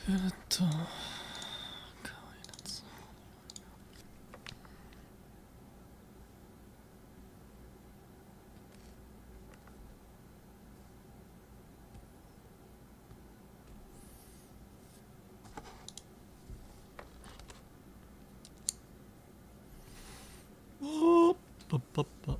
と可愛いなつ。おーパッパッパ。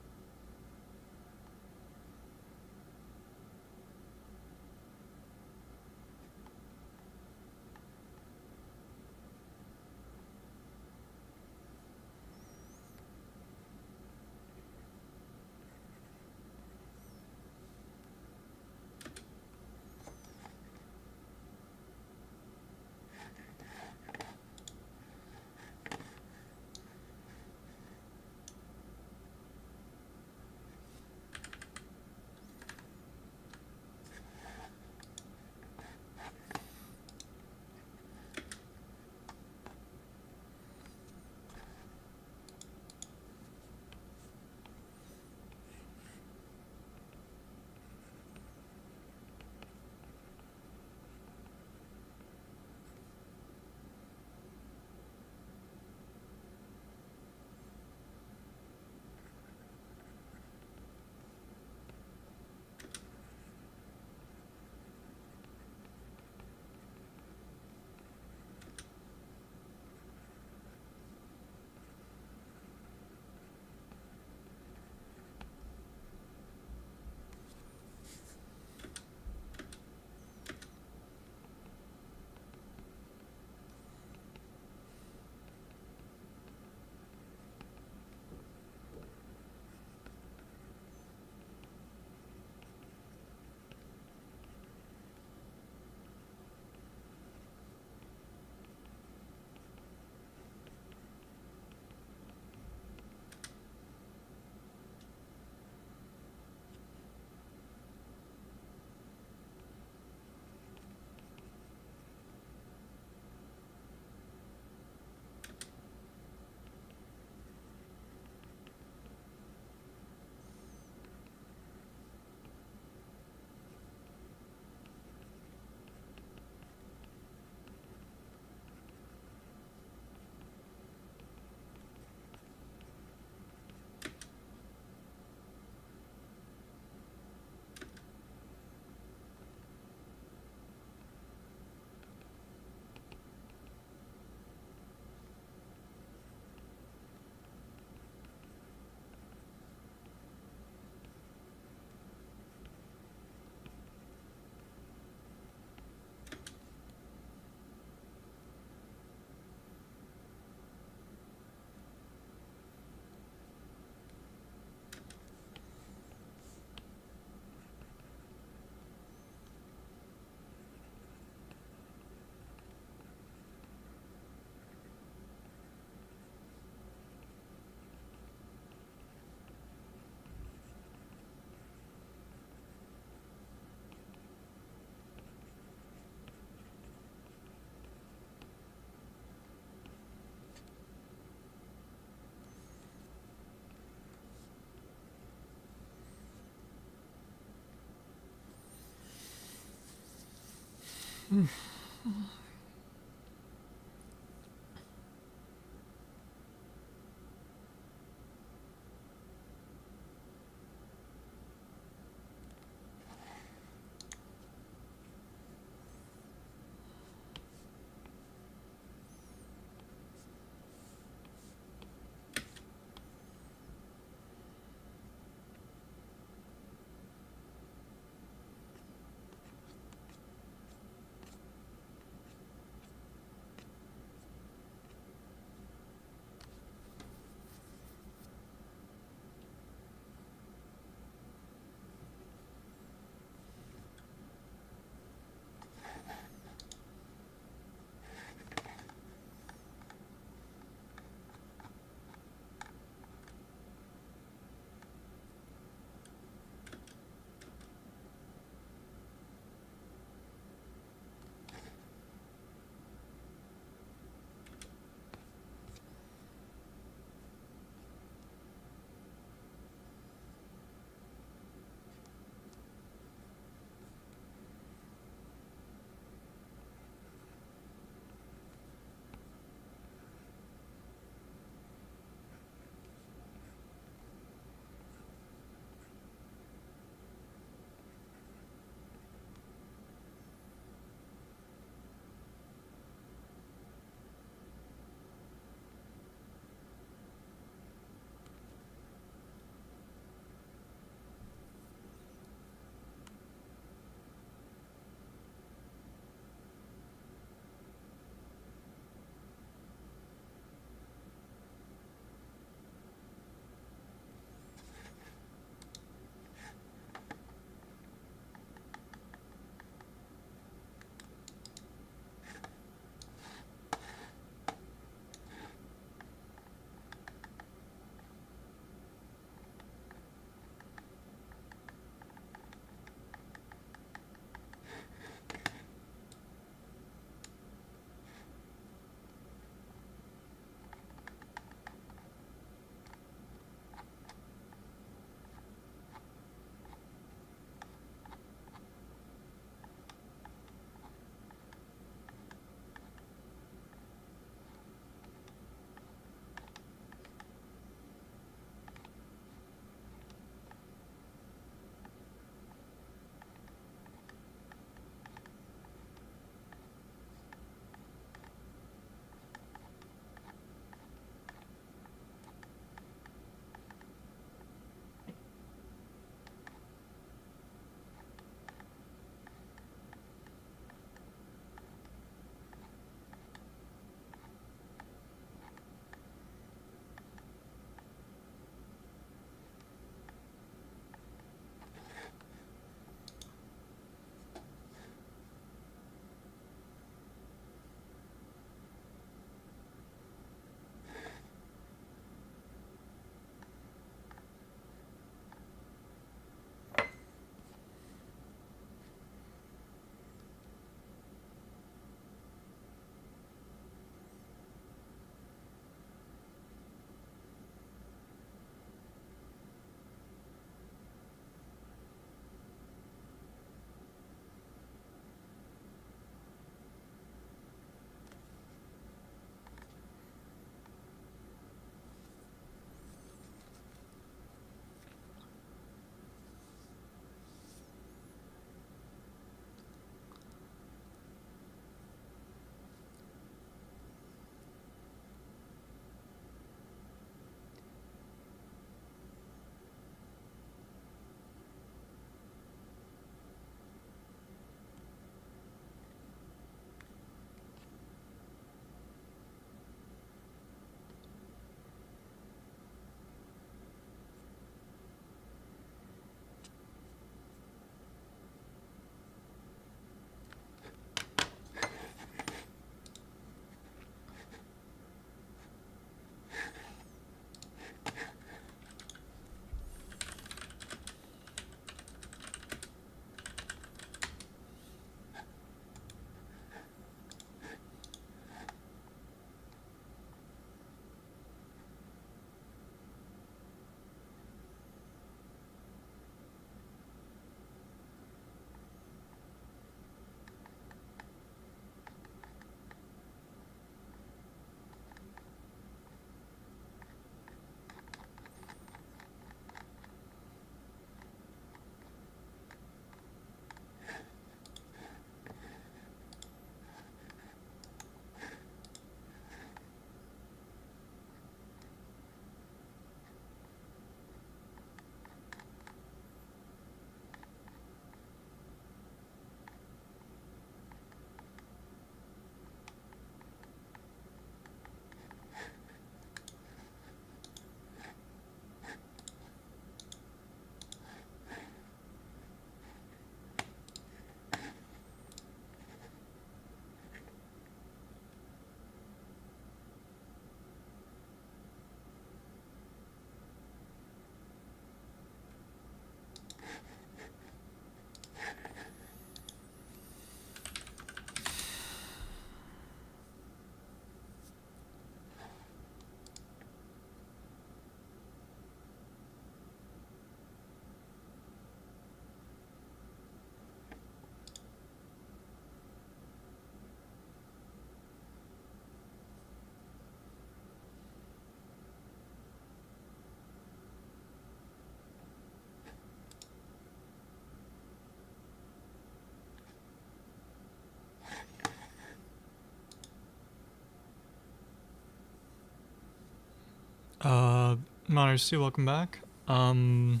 Monarcy, welcome back. Tired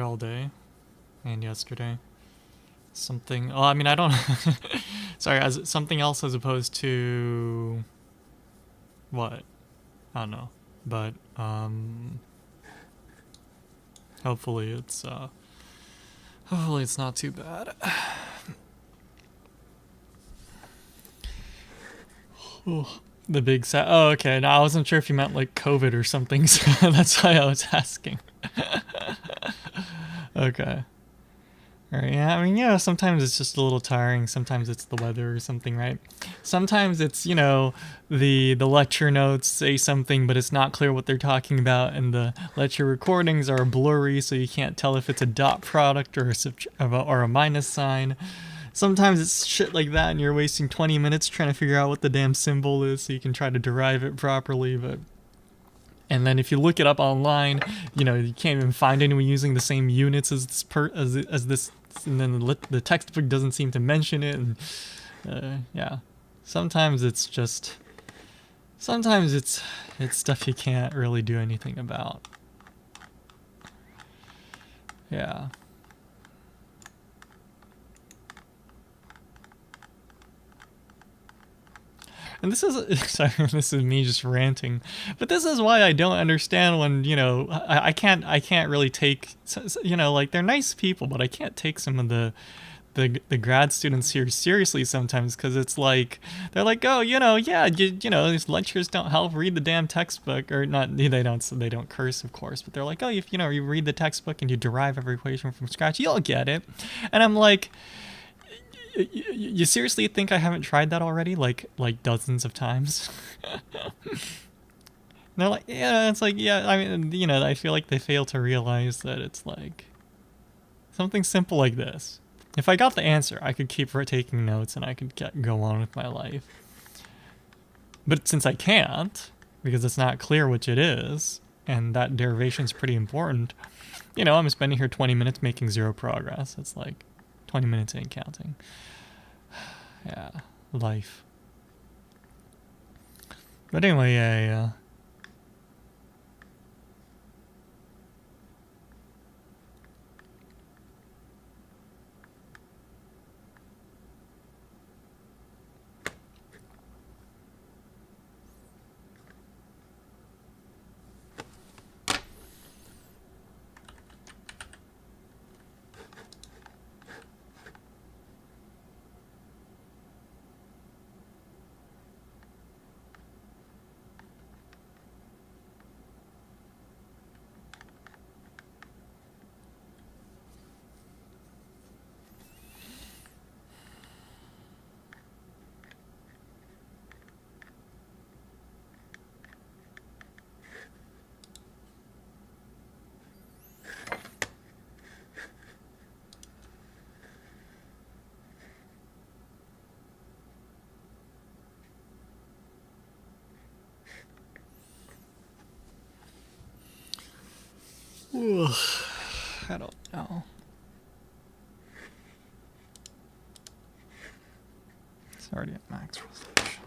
all day and yesterday. Something. Oh, I mean, I don't. Sorry, as something else as opposed to what? I don't know, but hopefully it's not too bad. Oh, the big Oh, okay. No, I wasn't sure if you meant like COVID or something, so that's why I was asking. Okay. Alright, yeah, I mean, sometimes it's just a little tiring, sometimes it's the weather or something, right? Sometimes it's, the lecture notes say something, but it's not clear what they're talking about, and the lecture recordings are blurry, so you can't tell if it's a dot product or a minus sign. Sometimes it's shit like that, and you're wasting 20 minutes trying to figure out what the damn symbol is so you can try to derive it properly, but... And then if you look it up online, you can't even find anyone using the same units as this, and then the textbook doesn't seem to mention it, and yeah. Sometimes it's stuff you can't really do anything about. Yeah. And this is, sorry, this is me just ranting, but this is why I don't understand when, I can't really take, like, they're nice people, but I can't take some of the grad students here seriously sometimes, because it's like, they're like, oh, these lectures don't help, read the damn textbook, or not, they don't curse, of course, but they're like, oh, if, you read the textbook and you derive every equation from scratch, you'll get it. And I'm like, you seriously think I haven't tried that already? Like dozens of times? And they're like, yeah, it's like, yeah, I mean, I feel like they fail to realize that it's like something simple like this. If I got the answer, I could keep taking notes and I could go on with my life. But since I can't, because it's not clear which it is, and that derivation is pretty important, I'm spending here 20 minutes making zero progress. It's like 20 minutes ain't counting. Yeah, life. But anyway, yeah. I don't know. It's already at max resolution.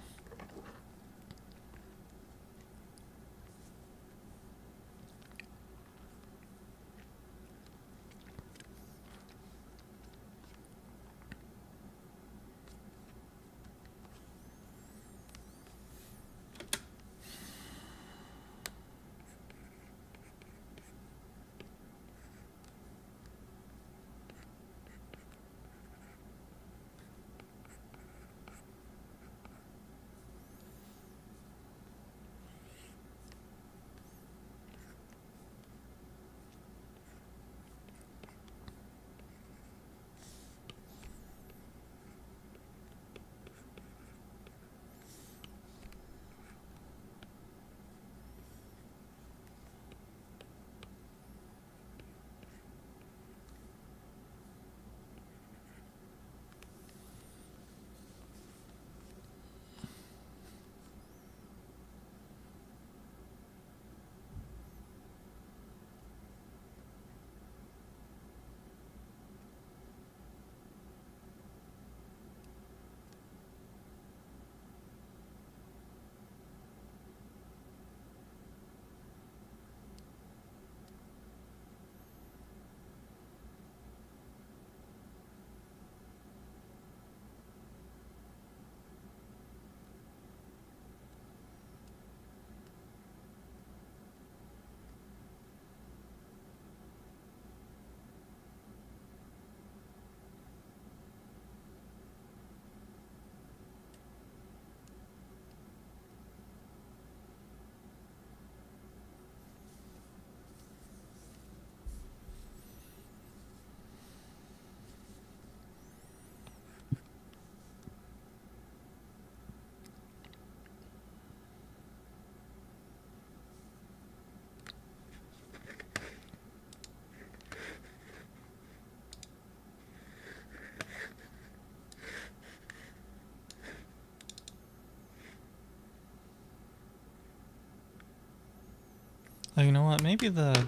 Oh, you know what? Maybe the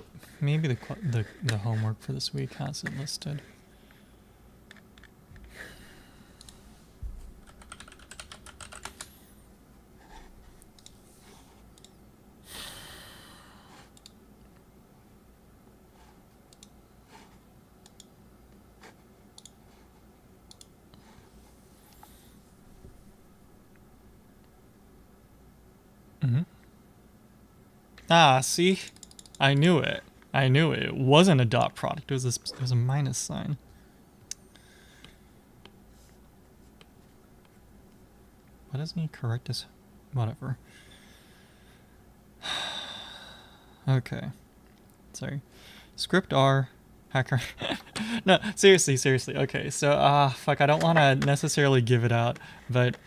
homework for this week has it listed. Ah, see? I knew it. I knew it. It wasn't a dot product. It was a minus sign. Why doesn't he correct us? Whatever. Okay. Sorry. Script R. Hacker. No, seriously. Okay, so, fuck, I don't want to necessarily give it out, but,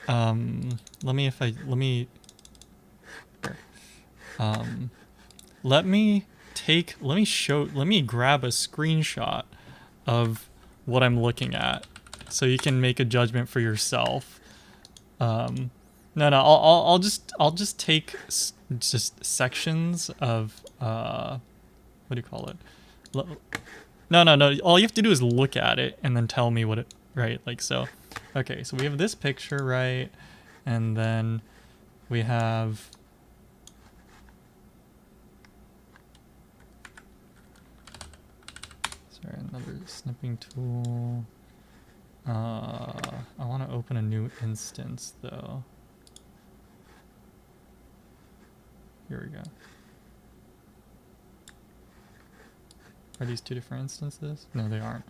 let me grab a screenshot of what I'm looking at so you can make a judgment for yourself. No, I'll just take just sections of, what do you call it? No, all you have to do is look at it and then tell me what it, right, like so. Okay, so we have this picture, right? And then we have, sorry, another snipping tool. I want to open a new instance though. Here we go. Are these two different instances? No, they aren't.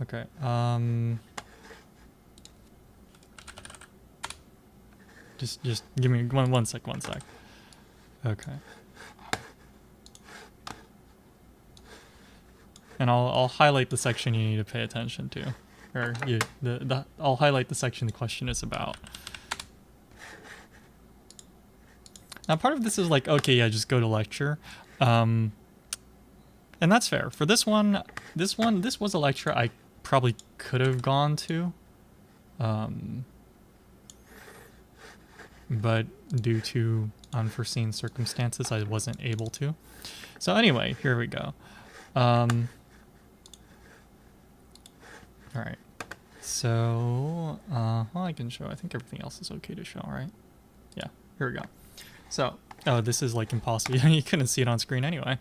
Okay. Just give me one sec. Okay. And I'll highlight the section you need to pay attention to, or I'll highlight the section the question is about. Now, part of this is like, okay, yeah, just go to lecture. And that's fair. For this one, this was a lecture I probably could have gone to. But due to unforeseen circumstances, I wasn't able to. So anyway, here we go. All right. So, well, I can show. I think everything else is okay to show, right? Yeah, here we go. So, oh, this is like impossible. You couldn't see it on screen anyway.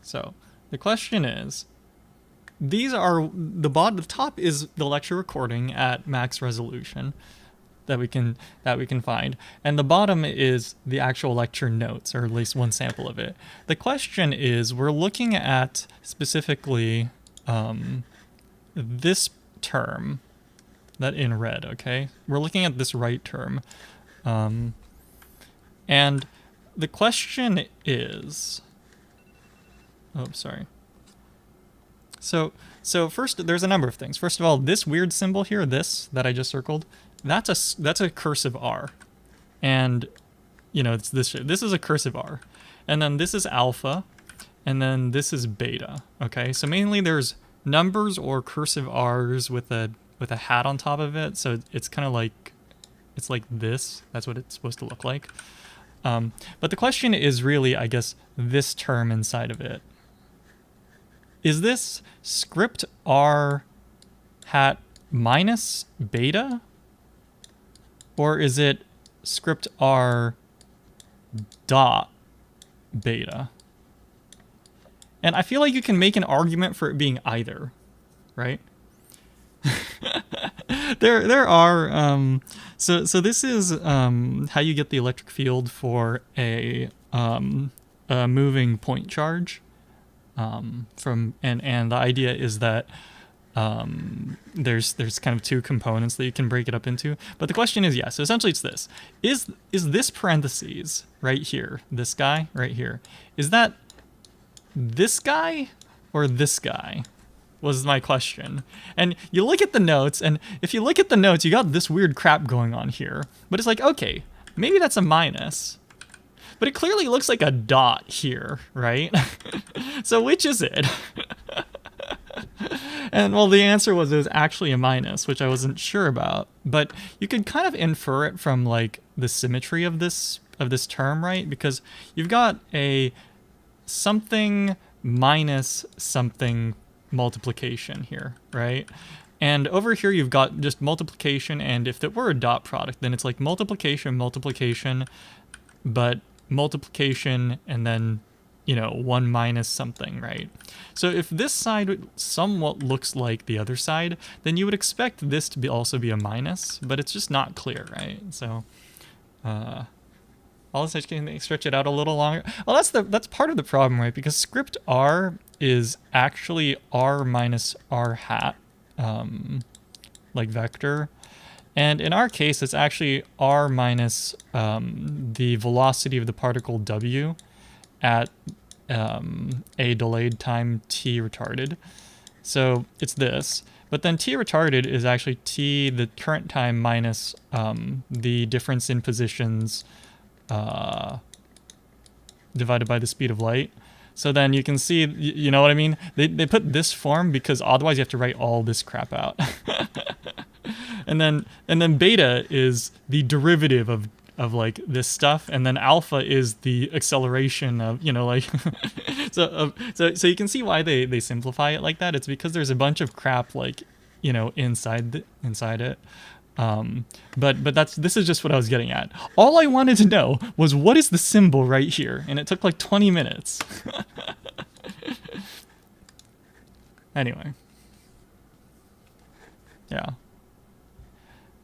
So, the question is, these are the top is the lecture recording at max resolution that we can find, and the bottom is the actual lecture notes, or at least one sample of it. The question is, we're looking at specifically this term that in red, okay? We're looking at this right term. And the question is, oh, sorry. So first, there's a number of things. First of all, this weird symbol here, this that I just circled, that's a cursive R, and you know it's this is a cursive R, and then this is alpha, and then this is beta. Okay, so mainly there's numbers or cursive R's with a hat on top of it, so it's kind of like, it's like this. That's what it's supposed to look like. But the question is really, I guess, this term inside of it. Is this script R hat minus beta? Or is it script R dot beta? And I feel like you can make an argument for it being either, right? there are so this is how you get the electric field for a moving point charge. And the idea is that there's kind of two components that you can break it up into. But the question is, so essentially it's this. Is this parentheses right here, this guy right here, is that this guy or this guy? Was my question. And you look at the notes, and if you look at the notes, you got this weird crap going on here. But it's like, okay, maybe that's a minus. But it clearly looks like a dot here, right? So which is it? And well, the answer was it was actually a minus, which I wasn't sure about. But you could kind of infer it from like the symmetry of this term, right? Because you've got a something minus something multiplication here, right? And over here you've got just multiplication, and if it were a dot product, then it's like multiplication, multiplication, but multiplication and then, you know, 1 minus something, right? So if this side somewhat looks like the other side, then you would expect this to be also be a minus, but it's just not clear, right? So all this can stretch it out a little longer. Well, that's part of the problem, right? Because script R is actually R minus R hat, like vector. And in our case, it's actually R minus the velocity of the particle W at a delayed time t retarded. So it's this. But then t retarded is actually t, the current time, minus the difference in positions divided by the speed of light. So then you can see, you know what I mean? They put this form because otherwise you have to write all this crap out. and then beta is the derivative of like this stuff, and then alpha is the acceleration of, you know, like so you can see why they simplify it like that. It's because there's a bunch of crap, like, you know, inside it. But this is just what I was getting at. All I wanted to know was what is the symbol right here, and it took like 20 minutes. Anyway. Yeah.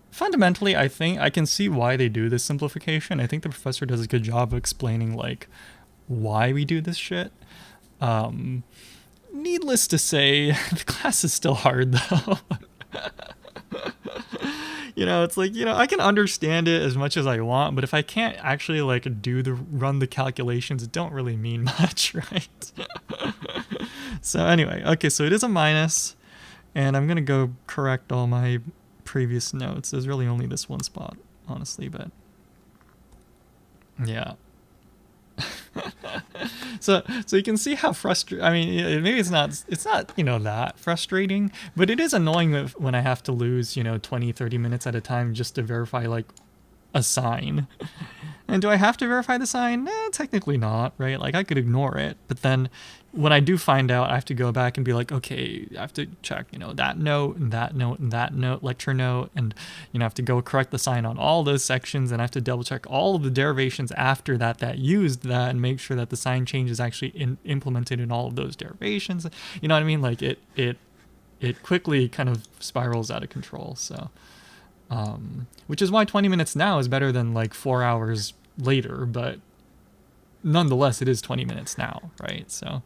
Fundamentally, I think I can see why they do this simplification. I think the professor does a good job of explaining like why we do this shit. Needless to say, the class is still hard though. You know, it's like, you know, I can understand it as much as I want, but if I can't actually like run the calculations, it don't really mean much, right? So anyway, okay, so it is a minus, and I'm gonna go correct all my previous notes. There's really only this one spot, honestly, but yeah. So you can see how frustrating. I mean, maybe it's not, you know, that frustrating, but it is annoying when I have to lose, you know, 20-30 minutes at a time just to verify like a sign. And do I have to verify the sign? Technically not, right? Like I could ignore it, but then when I do find out, I have to go back and be like, okay, I have to check, you know, that note and that note and that note, lecture note, and, you know, I have to go correct the sign on all those sections, and I have to double check all of the derivations after that used that, and make sure that the sign change is actually implemented in all of those derivations. You know what I mean? Like it quickly kind of spirals out of control. So, which is why 20 minutes now is better than like 4 hours later, but nonetheless, it is 20 minutes now, right? So,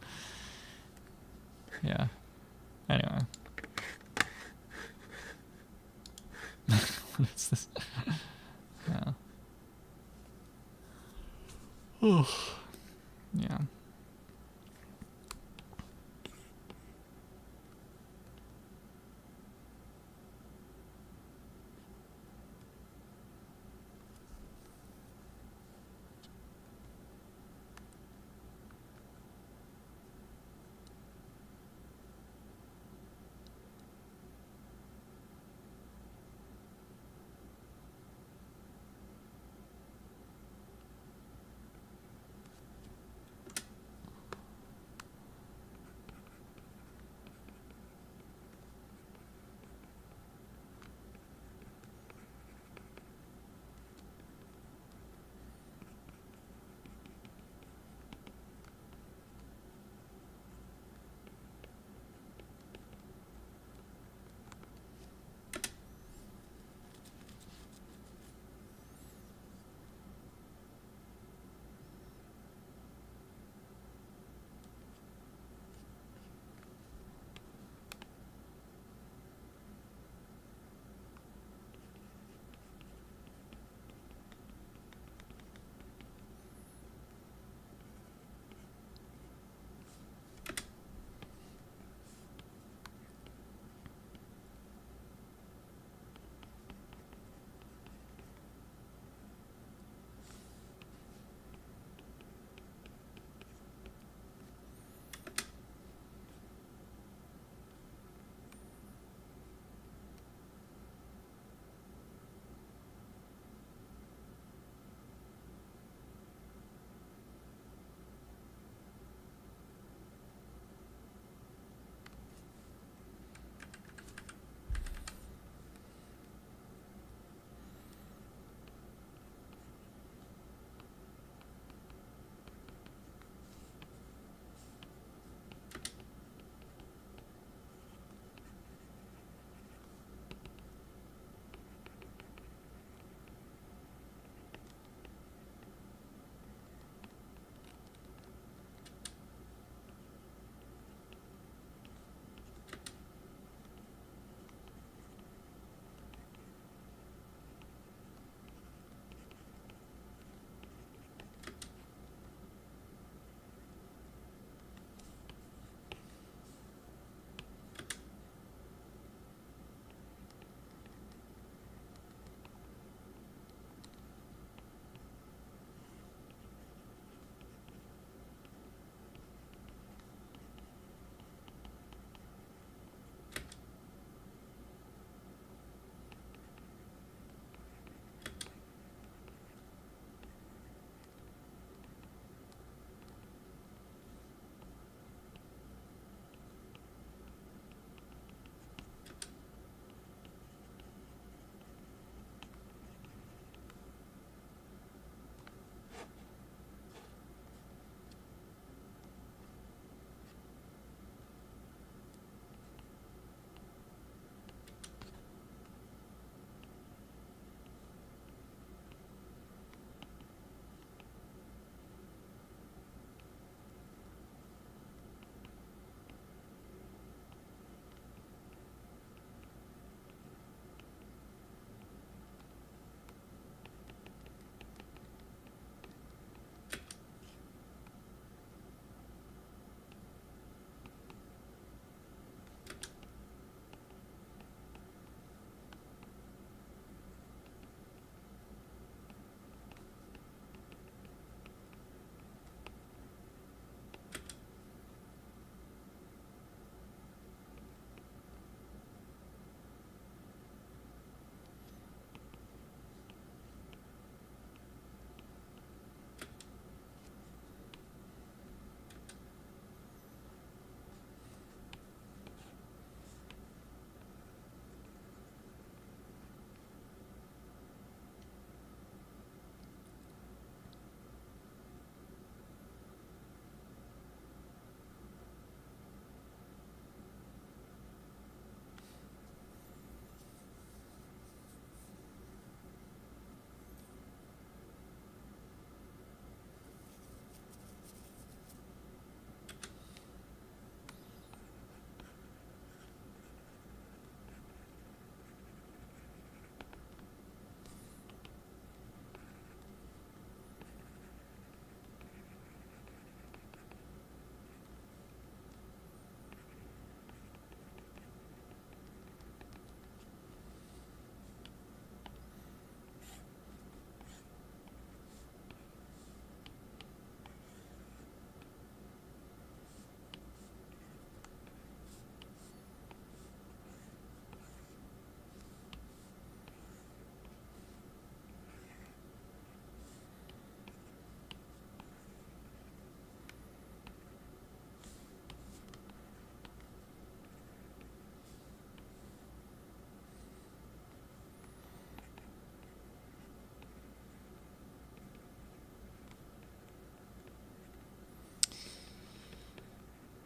yeah. Anyway. What is this? Yeah. Yeah.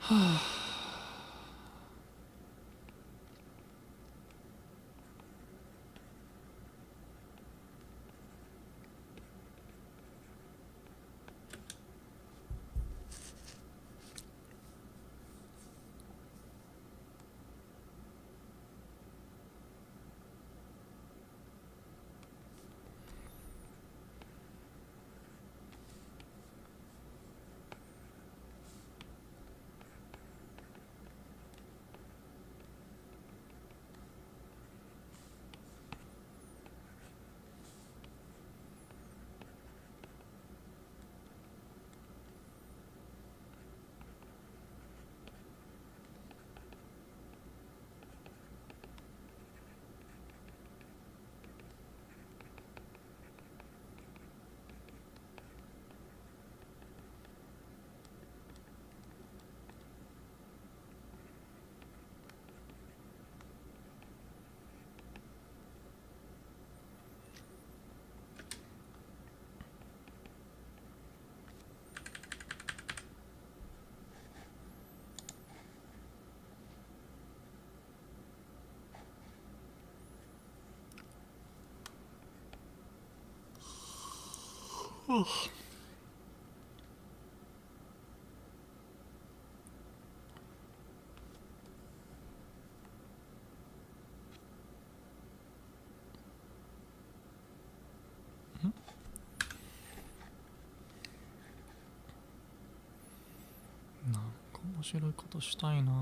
なんか面白いことしたいな。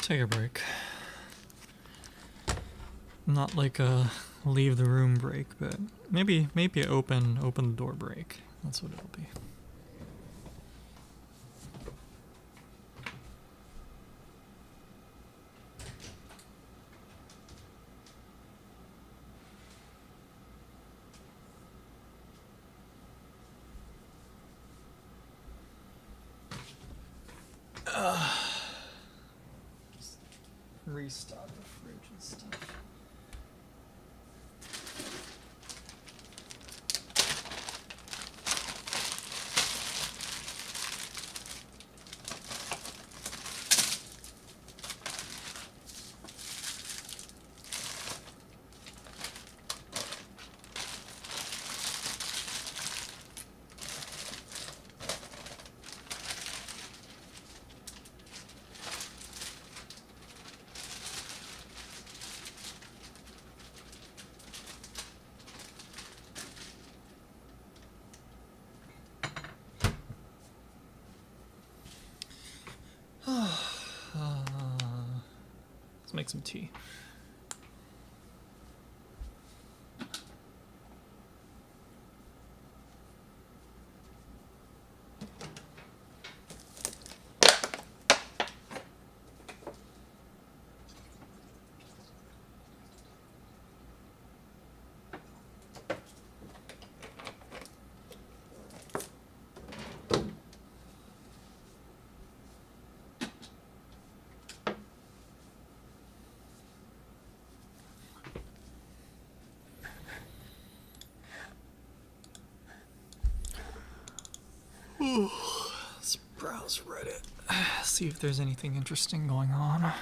take a break. Not like a leave the room break, but maybe open the door break. That's what it'll be. Just restock the fridge and stuff. Let's make some tea. Let's browse Reddit. See if there's anything interesting going on.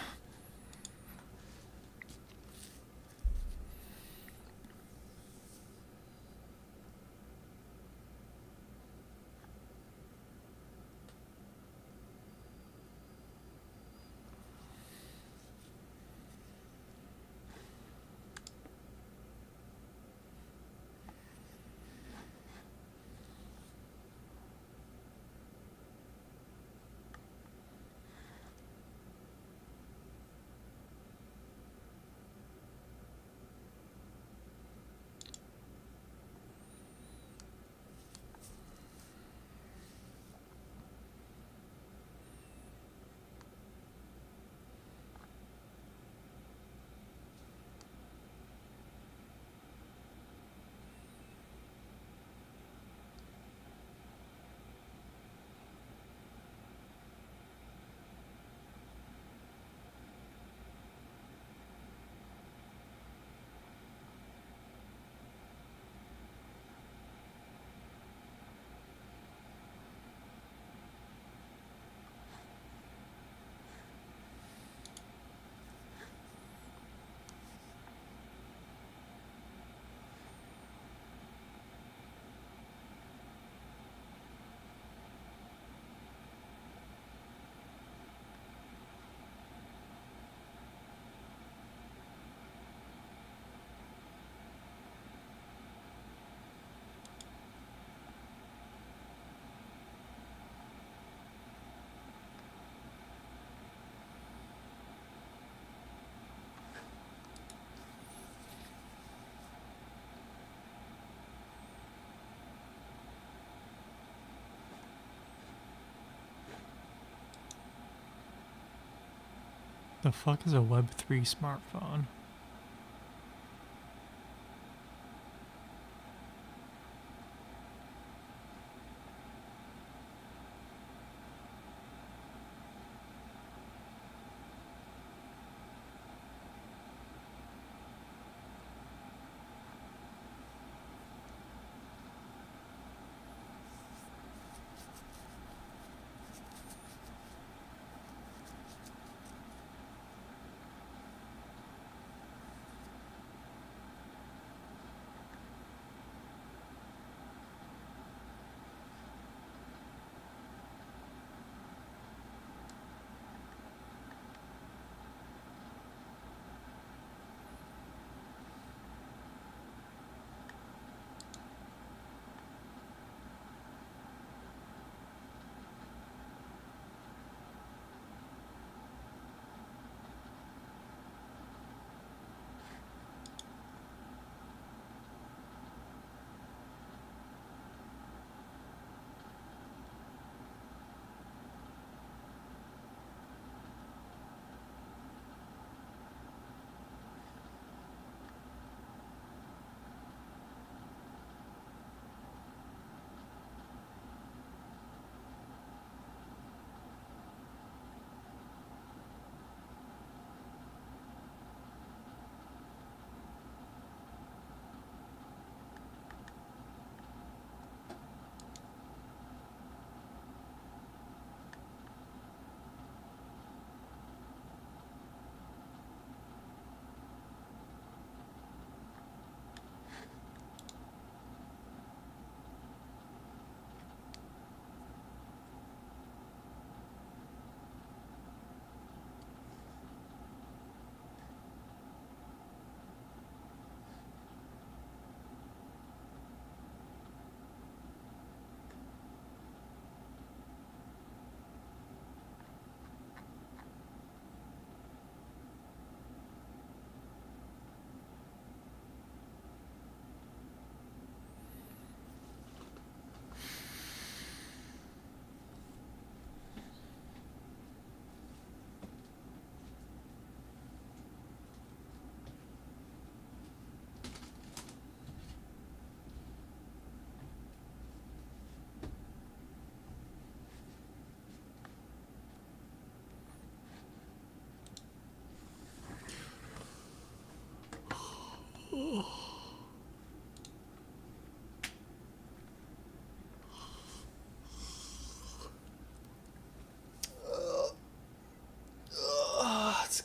The fuck is a Web3 smartphone?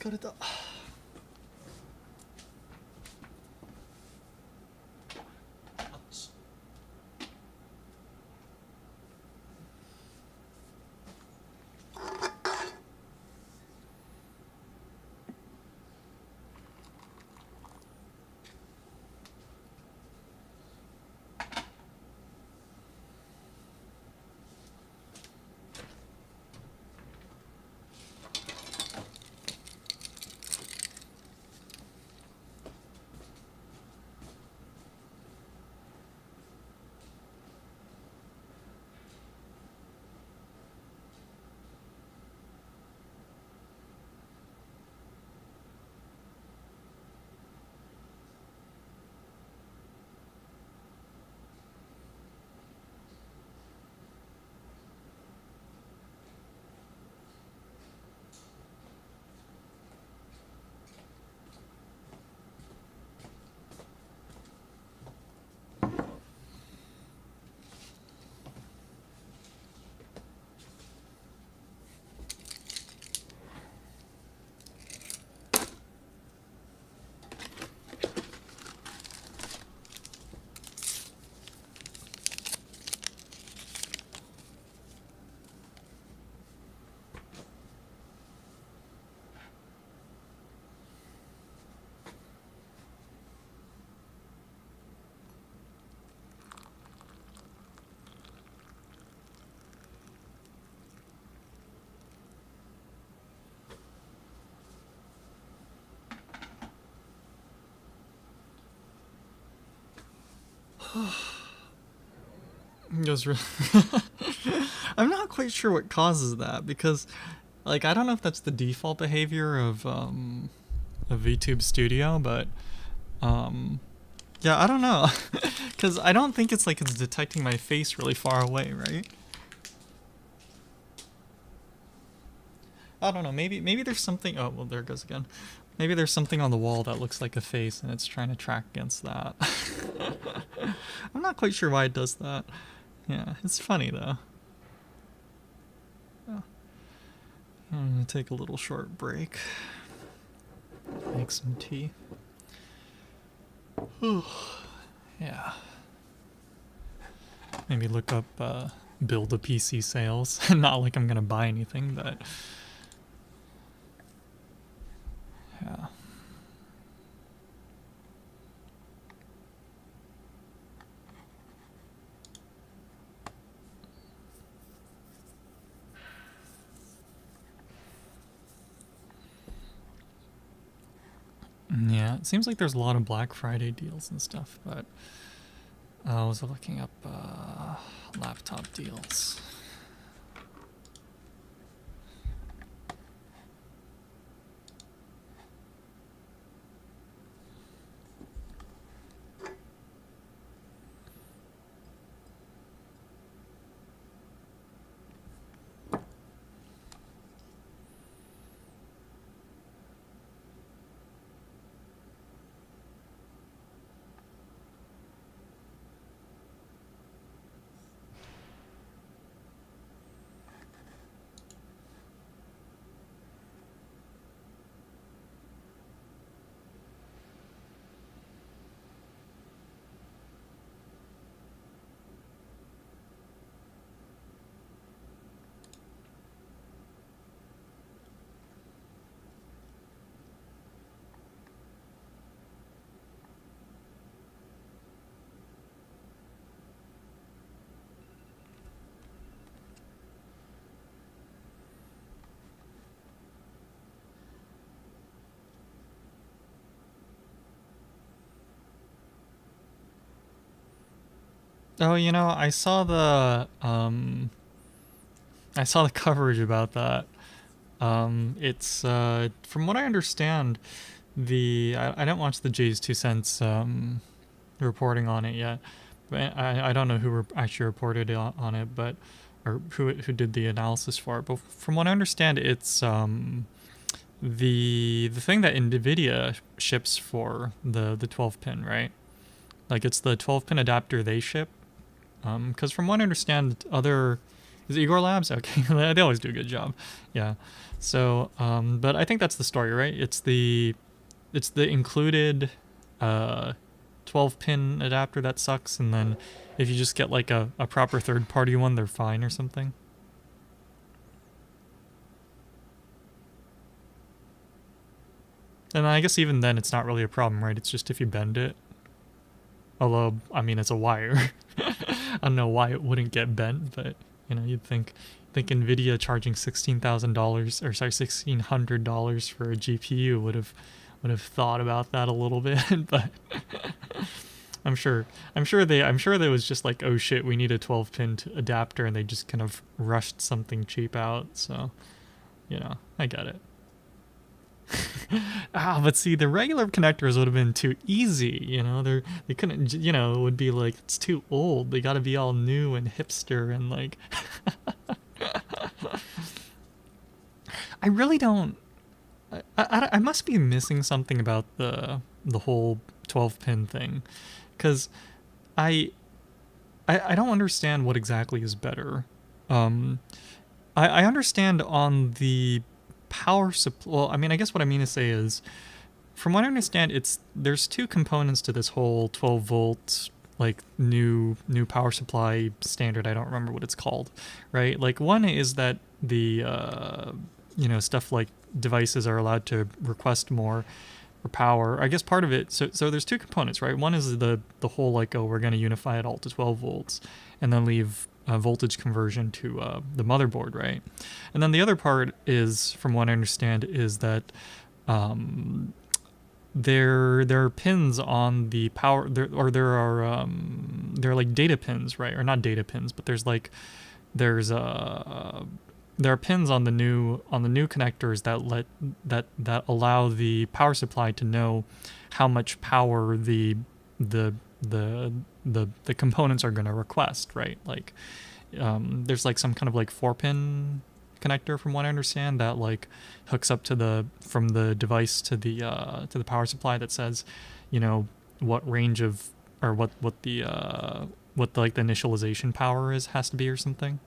疲れた。Goes really I'm not quite sure what causes that because, like, I don't know if that's the default behavior of VTube Studio, but yeah, I don't know, because I don't think it's like it's detecting my face really far away, right? I don't know. Maybe there's something. Oh well, there it goes again. Maybe there's something on the wall that looks like a face, and it's trying to track against that. I'm not quite sure why it does that. Yeah, it's funny though. Oh. I'm gonna take a little short break. Make some tea. Yeah. Maybe look up build a PC sales. Not like I'm gonna buy anything, but yeah. Yeah, it seems like there's a lot of Black Friday deals and stuff, but I was looking up laptop deals. Oh, you know, I saw the coverage about that. It's from what I understand, I don't watch the Jay's 2 cents reporting on it yet, but I don't know who actually reported on it, but or who did the analysis for it. But from what I understand, it's the thing that Nvidia ships for the 12 pin, right? Like it's the 12 pin adapter they ship. Because from what I understand, other Is it Igor Labs? Okay, they always do a good job. Yeah. So, but I think that's the story, right? It's the included, uh, 12 pin adapter that sucks, and then if you just get like a proper third party one, they're fine or something. And I guess even then, it's not really a problem, right? It's just if you bend it. Although, I mean, it's a wire. I don't know why it wouldn't get bent, but you'd think Nvidia charging $16,000, or sorry, $1,600 for a GPU would have thought about that a little bit, but I'm sure they was just like, oh shit, we need a 12 pin adapter, and they just kind of rushed something cheap out. So, I get it. But see, the regular connectors would have been too easy. They couldn't. It would be like, it's too old. They got to be all new and hipster and like. I really don't. I must be missing something about the whole 12 pin thing, because I I don't understand what exactly is better. Um, I understand on the power supply. Well, I mean, I guess what I mean to say is, from what I understand, there's two components to this whole 12 volt like new power supply standard. I don't remember what it's called, right? Like, one is that the stuff like devices are allowed to request more or power. I guess part of it. So there's two components, right? One is the whole like, oh, we're going to unify it all to 12 volts, and then leave voltage conversion to the motherboard, right? And then the other part is, from what I understand, is that there are pins on the power, there are like data pins, right? Or not data pins, but there's there are pins on the new connectors that allow the power supply to know how much power the components are going to request, right? Like, there's like some kind of like 4-pin connector, from what I understand, that like hooks up from the device to the power supply, that says, what range of, or what the like the initialization power has to be, or something.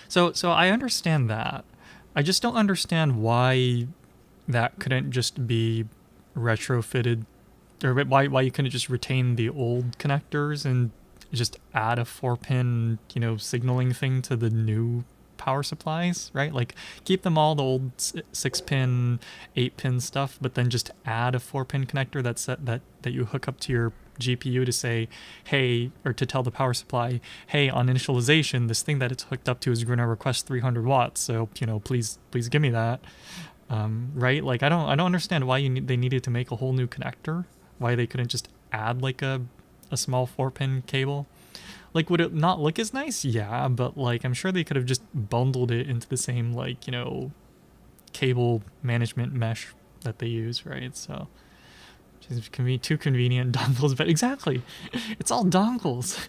So I understand that. I just don't understand why that couldn't just be retrofitted, or why you couldn't just retain the old connectors and just add a 4-pin, signaling thing to the new power supplies, right? Like, keep them all the old 6-pin, 8-pin stuff, but then just add a 4-pin connector that you hook up to your GPU to say, hey, or to tell the power supply, hey, on initialization, this thing that it's hooked up to is going to request 300 watts, so please give me that, right? Like, I don't understand why they needed to make a whole new connector, why they couldn't just add like a small 4-pin cable. Like, would it not look as nice? Yeah, but like, I'm sure they could have just bundled it into the same, like, cable management mesh that they use, right? So it can be too convenient dongles, but exactly, it's all dongles.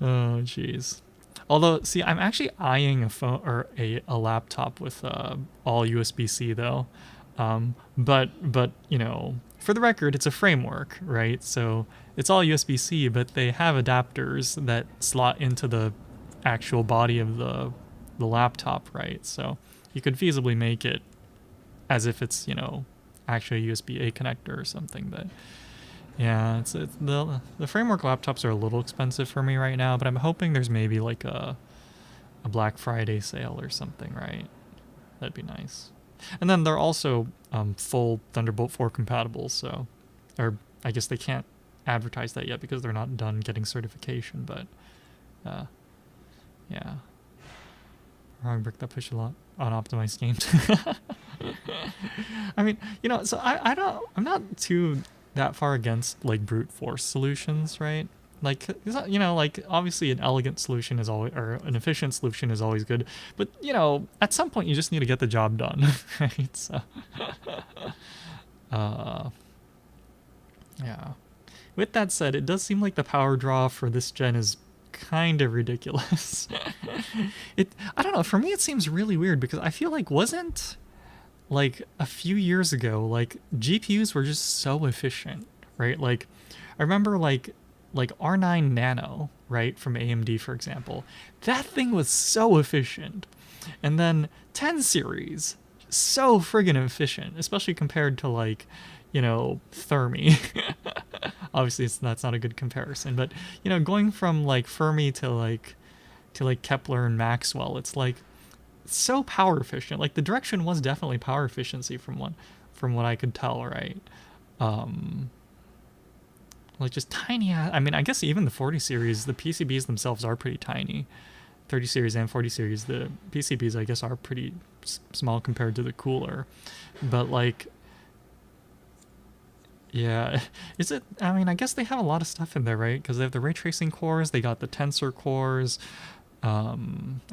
Oh, jeez. Although, see, I'm actually eyeing a phone, or a laptop with all USB-C though. But for the record, it's a framework, right? So it's all USB-C, but they have adapters that slot into the actual body of the laptop, right? So you could feasibly make it as if it's, actually a USB-A connector or something. But yeah, it's the framework laptops are a little expensive for me right now, but I'm hoping there's maybe like a Black Friday sale or something, right? That'd be nice. And then they're also full Thunderbolt 4 compatible, so, or I guess they can't advertise that yet because they're not done getting certification, but yeah. Wrong brick that push a lot on optimized games. I mean, so I'm not too that far against like brute force solutions, right? Like, like, obviously an elegant solution is always, or an efficient solution is always good, but at some point you just need to get the job done, right? So, yeah. With that said, it does seem like the power draw for this gen is kind of ridiculous. I don't know, for me it seems really weird, because I feel like, wasn't like a few years ago, like, GPUs were just so efficient, right? Like, I remember like like R9 Nano, right, from AMD, for example, that thing was so efficient. And then 10 series, so friggin' efficient, especially compared to like, Thermi. Obviously, that's not a good comparison, but going from like Fermi to like Kepler and Maxwell, it's like so power efficient. Like the direction was definitely power efficiency from what I could tell, right? Um, like just tiny. I mean, I guess even the 40 series, the PCBs themselves are pretty tiny. 30 series and 40 series, the PCBs I guess are pretty small compared to the cooler, but like, yeah, is it? I mean, I guess they have a lot of stuff in there, right? Because they have the ray tracing cores, they got the tensor cores. I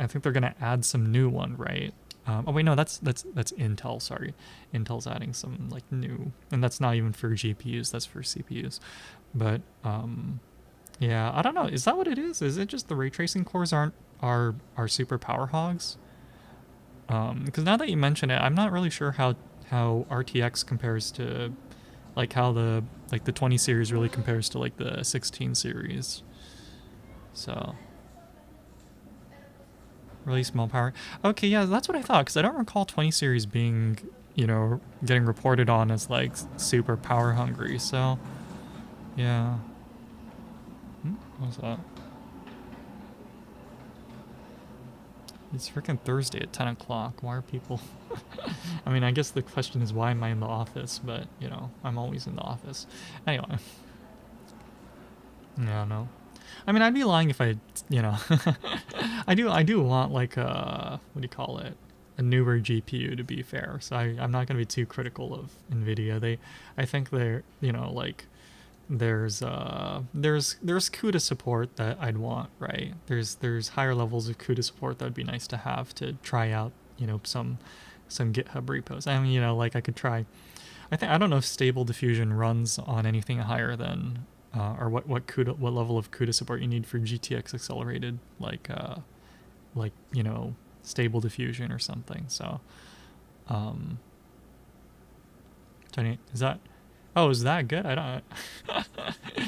think they're gonna add some new one, right? Oh wait, no, that's Intel. Sorry, Intel's adding some like new, and that's not even for GPUs. That's for CPUs. But yeah, I don't know. Is that what it is? Is it just the ray tracing cores aren't are super power hogs? Because now that you mention it, I'm not really sure how RTX compares to like how the 20 series really compares to like the 16 series. So really small power. Okay, yeah, that's what I thought, because I don't recall 20 series being, getting reported on as like super power hungry. So, yeah. What's that? It's freaking Thursday at 10 o'clock. Why are people... I mean, I guess the question is, why am I in the office? But, I'm always in the office. Anyway. Yeah, no. I mean, I'd be lying if I do want like what do you call it? A newer GPU, to be fair. So I'm not going to be too critical of NVIDIA. I think they're, like there's CUDA support that I'd want, right? There's higher levels of CUDA support that would be nice to have to try out, some GitHub repos. I mean, like I could try. I don't know if Stable Diffusion runs on anything higher than or what level of CUDA support you need for GTX accelerated, like Stable Diffusion or something. So, Tony, is that? Oh, is that good? I don't.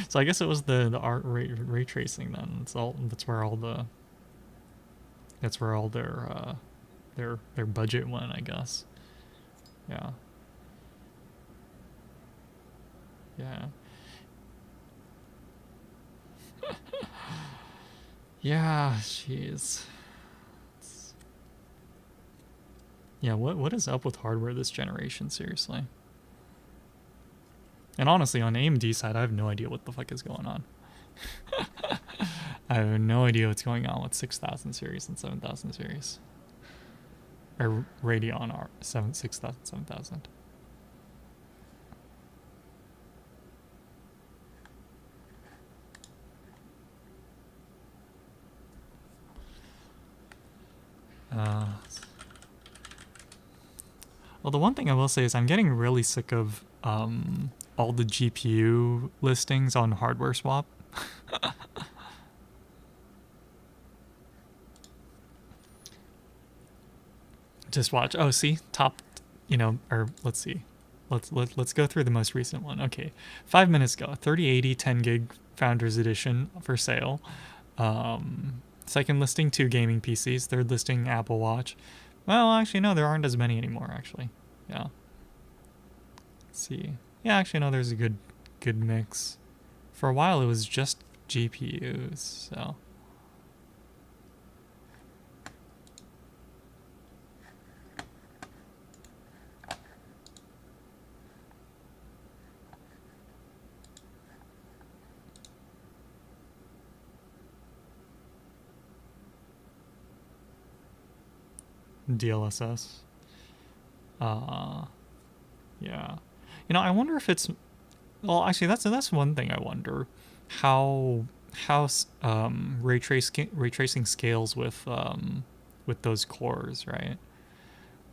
So I guess it was the art ray tracing then. That's where all their budget went, I guess. Yeah. Yeah. Yeah, jeez. Yeah, what is up with hardware this generation, seriously? And honestly, on AMD side, I have no idea what the fuck is going on. I have no idea what's going on with 6000 series and 7000 series. Or Radeon R 6000, 7000. Well, the one thing I will say is I'm getting really sick of all the GPU listings on Hardware Swap. Just watch. Oh, see, top, or let's see. Let's go through the most recent one. Okay, 5 minutes ago, 3080 10 gig Founders Edition for sale. Second listing, 2 gaming PCs. Third listing, Apple Watch. Well, actually, no, there aren't as many anymore, actually. Yeah. Let's see. Yeah, actually, no, there's a good mix. For a while, it was just GPUs, so... DLSS. Yeah. I wonder if it's... Well, actually, that's one thing I wonder. How ray tracing scales with those cores, right?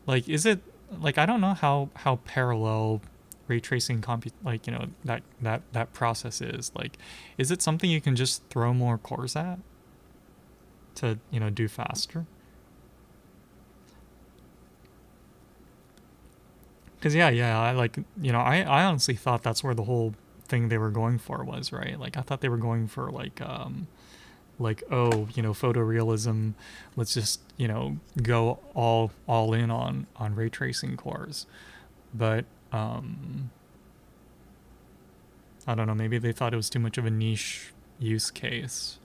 Like, is it like, I don't know how parallel ray tracing that process is. Like, is it something you can just throw more cores at to do faster? Because yeah, I like I honestly thought that's where the whole thing they were going for was, right? Like I thought they were going for like, oh, photorealism, let's just, go all in on ray tracing cores. But I don't know, maybe they thought it was too much of a niche use case.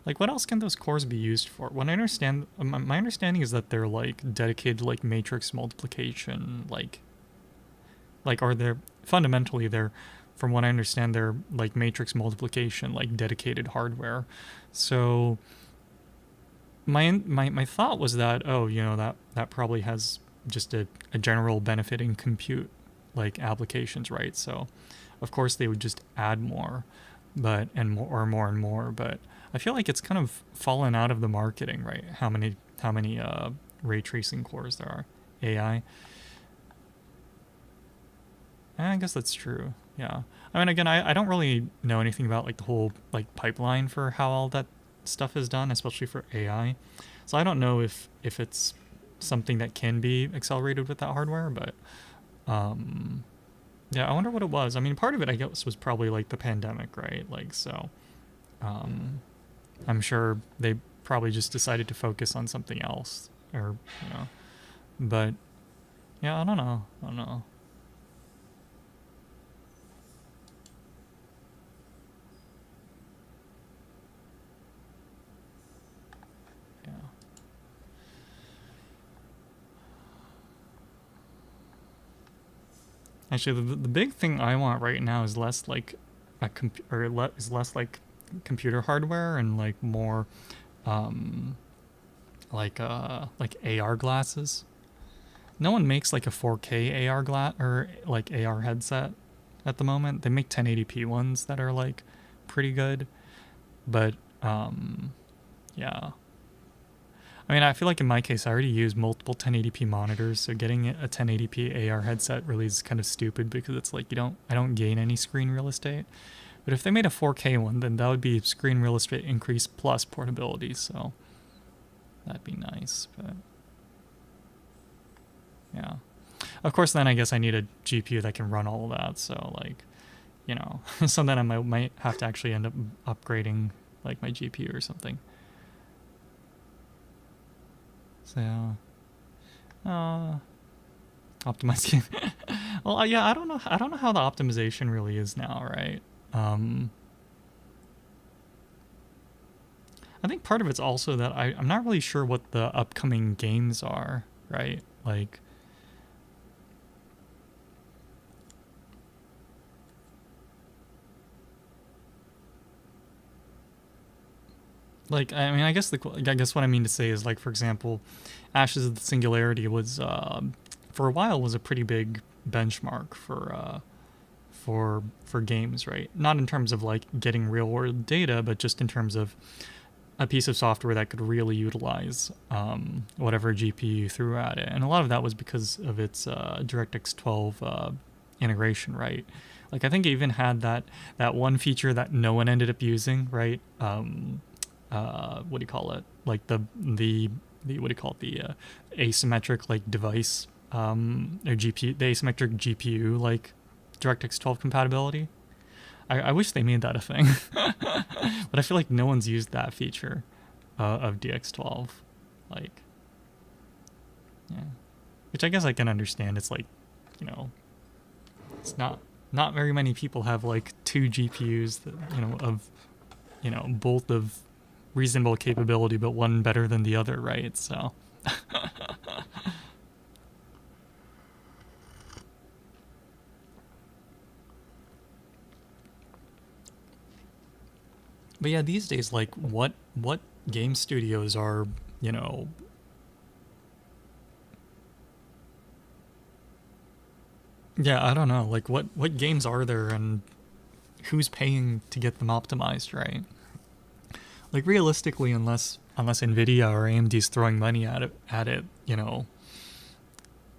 Like, what else can those cores be used for? What I understand, my understanding is that they're like dedicated to like matrix multiplication, or they're fundamentally they're, from what I understand, they're like matrix multiplication, like dedicated hardware. So my thought was that, oh, that probably has just a general benefit in compute like applications, right? So of course they would just add more, and more. But I feel like it's kind of fallen out of the marketing, right? How many ray tracing cores there are, AI. I guess that's true. Yeah. I mean, again, I don't really know anything about like the whole like pipeline for how all that stuff is done, especially for AI. So I don't know if it's something that can be accelerated with that hardware, but yeah, I wonder what it was. I mean, part of it I guess was probably like the pandemic, right? Like so, I'm sure they probably just decided to focus on something else, or But yeah, I don't know. Yeah. Actually, the big thing I want right now is less like is less like computer hardware and like more um, like AR glasses. No one makes like a 4K AR glass or like AR headset at the moment. They make 1080p ones that are like pretty good, but yeah. I mean, I feel like in my case, I already use multiple 1080p monitors, so getting a 1080p AR headset really is kind of stupid because it's like I don't gain any screen real estate. But if they made a 4K one, then that would be screen real estate increase plus portability, so that'd be nice. But yeah, of course, then I guess I need a GPU that can run all of that. So like, so then I might have to actually end up upgrading like my GPU or something. So yeah. Optimizing. Well, yeah, I don't know. I don't know how the optimization really is now, right? I think part of it's also that I'm not really sure what the upcoming games are, right? Like I mean, I guess what I mean to say is like, for example, Ashes of the Singularity was for a while was a pretty big benchmark for games, right? Not in terms of like getting real world data, but just in terms of a piece of software that could really utilize whatever GPU you threw at it. And a lot of that was because of its DirectX 12 integration, right? Like I think it even had that one feature that no one ended up using, right? What do you call it? Like the what do you call it? The asymmetric like device or GPU, the asymmetric GPU like DirectX 12 compatibility. I wish they made that a thing, but I feel like no one's used that feature of DX12. Like, yeah, which I guess I can understand. It's like, it's not very many people have like two GPUs that of both of reasonable capability, but one better than the other, right? So. But yeah, these days, like, what game studios are, yeah, I don't know, like, what games are there, and who's paying to get them optimized, right? Like, realistically, unless Nvidia or AMD's throwing money at it,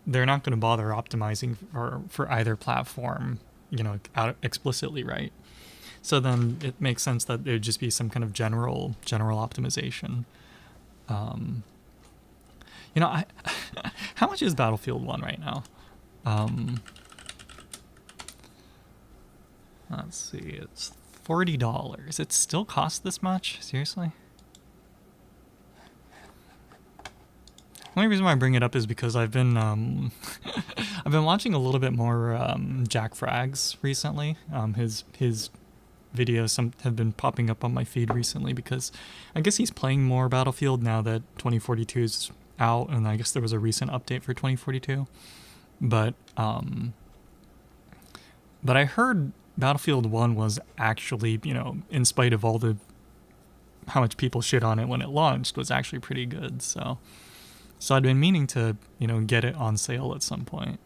they're not going to bother optimizing for either platform, out explicitly, right? So then it makes sense that it would just be some kind of general optimization. Um, I how much is Battlefield 1 right now? Let's see, it's $40. It still costs this much? Seriously? The only reason why I bring it up is because I've been I've been watching a little bit more Jack Frags recently. His videos have been popping up on my feed recently because I guess he's playing more Battlefield now that 2042 is out, and I guess there was a recent update for 2042. But I heard Battlefield 1 was actually, you know, in spite of all the how much people shit on it when it launched, was actually pretty good. So I'd been meaning to, you know, get it on sale at some point.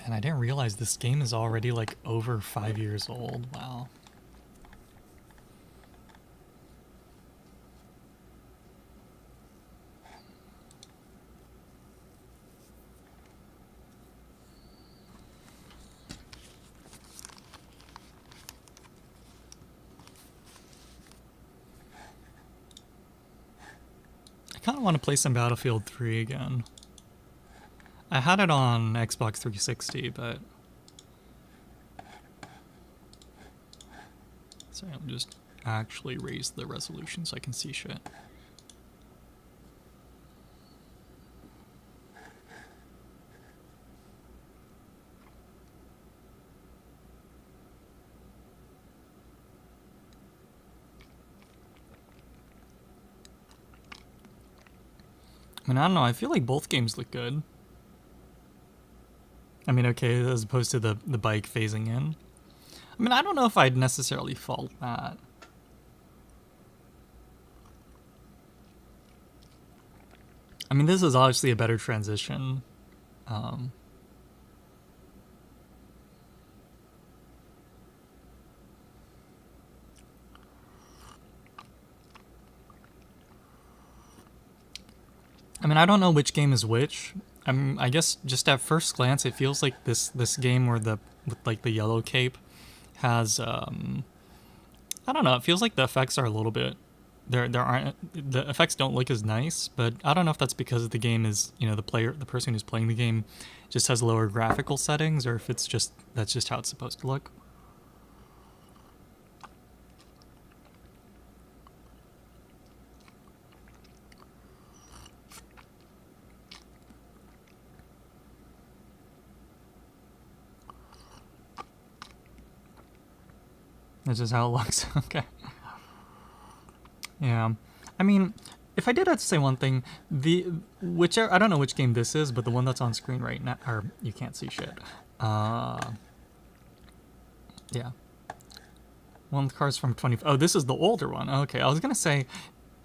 And I didn't realize this game is already like over 5 years old. Wow. I kind of want to play some Battlefield 3 again. I had it on Xbox 360, but... Sorry, I'll just actually raise the resolution so I can see shit. I mean, I don't know, I feel like both games look good. I mean, okay, as opposed to the bike phasing in. I mean, I don't know if I'd necessarily fault that. I mean, this is obviously a better transition. I mean, I don't know which game is which. I guess just at first glance, it feels like this game where with like the yellow cape has I don't know. It feels like the effects are a little bit there aren't the effects don't look as nice, but I don't know if that's because the game is, you know, the person who's playing the game just has lower graphical settings, or if it's just that's just how it's supposed to look. This is how it looks. Okay. Yeah. I mean, if I did have to say one thing, whichever, I don't know which game this is, but the one that's on screen right now, or you can't see shit. Yeah. One of the cars from 20. Oh, this is the older one. Okay, I was gonna say,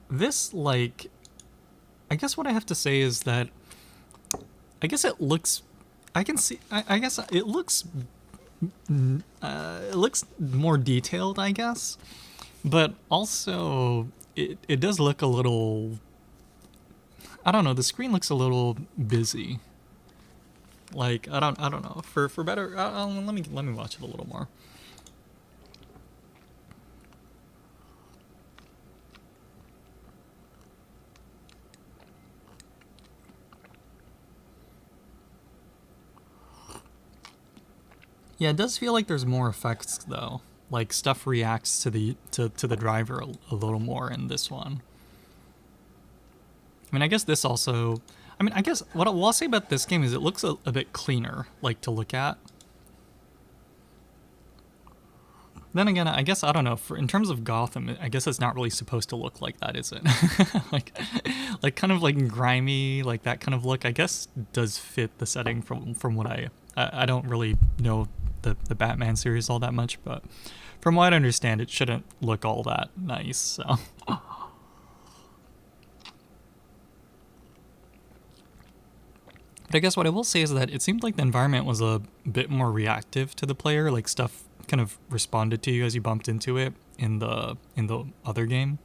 this, like, I guess what I have to say is that, I guess it looks, I can see, I guess it looks more detailed, I guess, but also it does look a little, I don't know, the screen looks a little busy. Like, I don't know, for better, let me watch it a little more. Yeah, it does feel like there's more effects though. Like stuff reacts to the driver a little more in this one. I mean, I guess this also. I mean, I guess what I'll say about this game is it looks a bit cleaner, like to look at. Then again, I guess I don't know. In terms of Gotham, I guess it's not really supposed to look like that, is it? like kind of like grimy, like that kind of look. I guess does fit the setting from what I don't really know the Batman series all that much, but from what I understand, it shouldn't look all that nice. So. But I guess what I will say is that it seemed like the environment was a bit more reactive to the player, like stuff kind of responded to you as you bumped into it in the other game.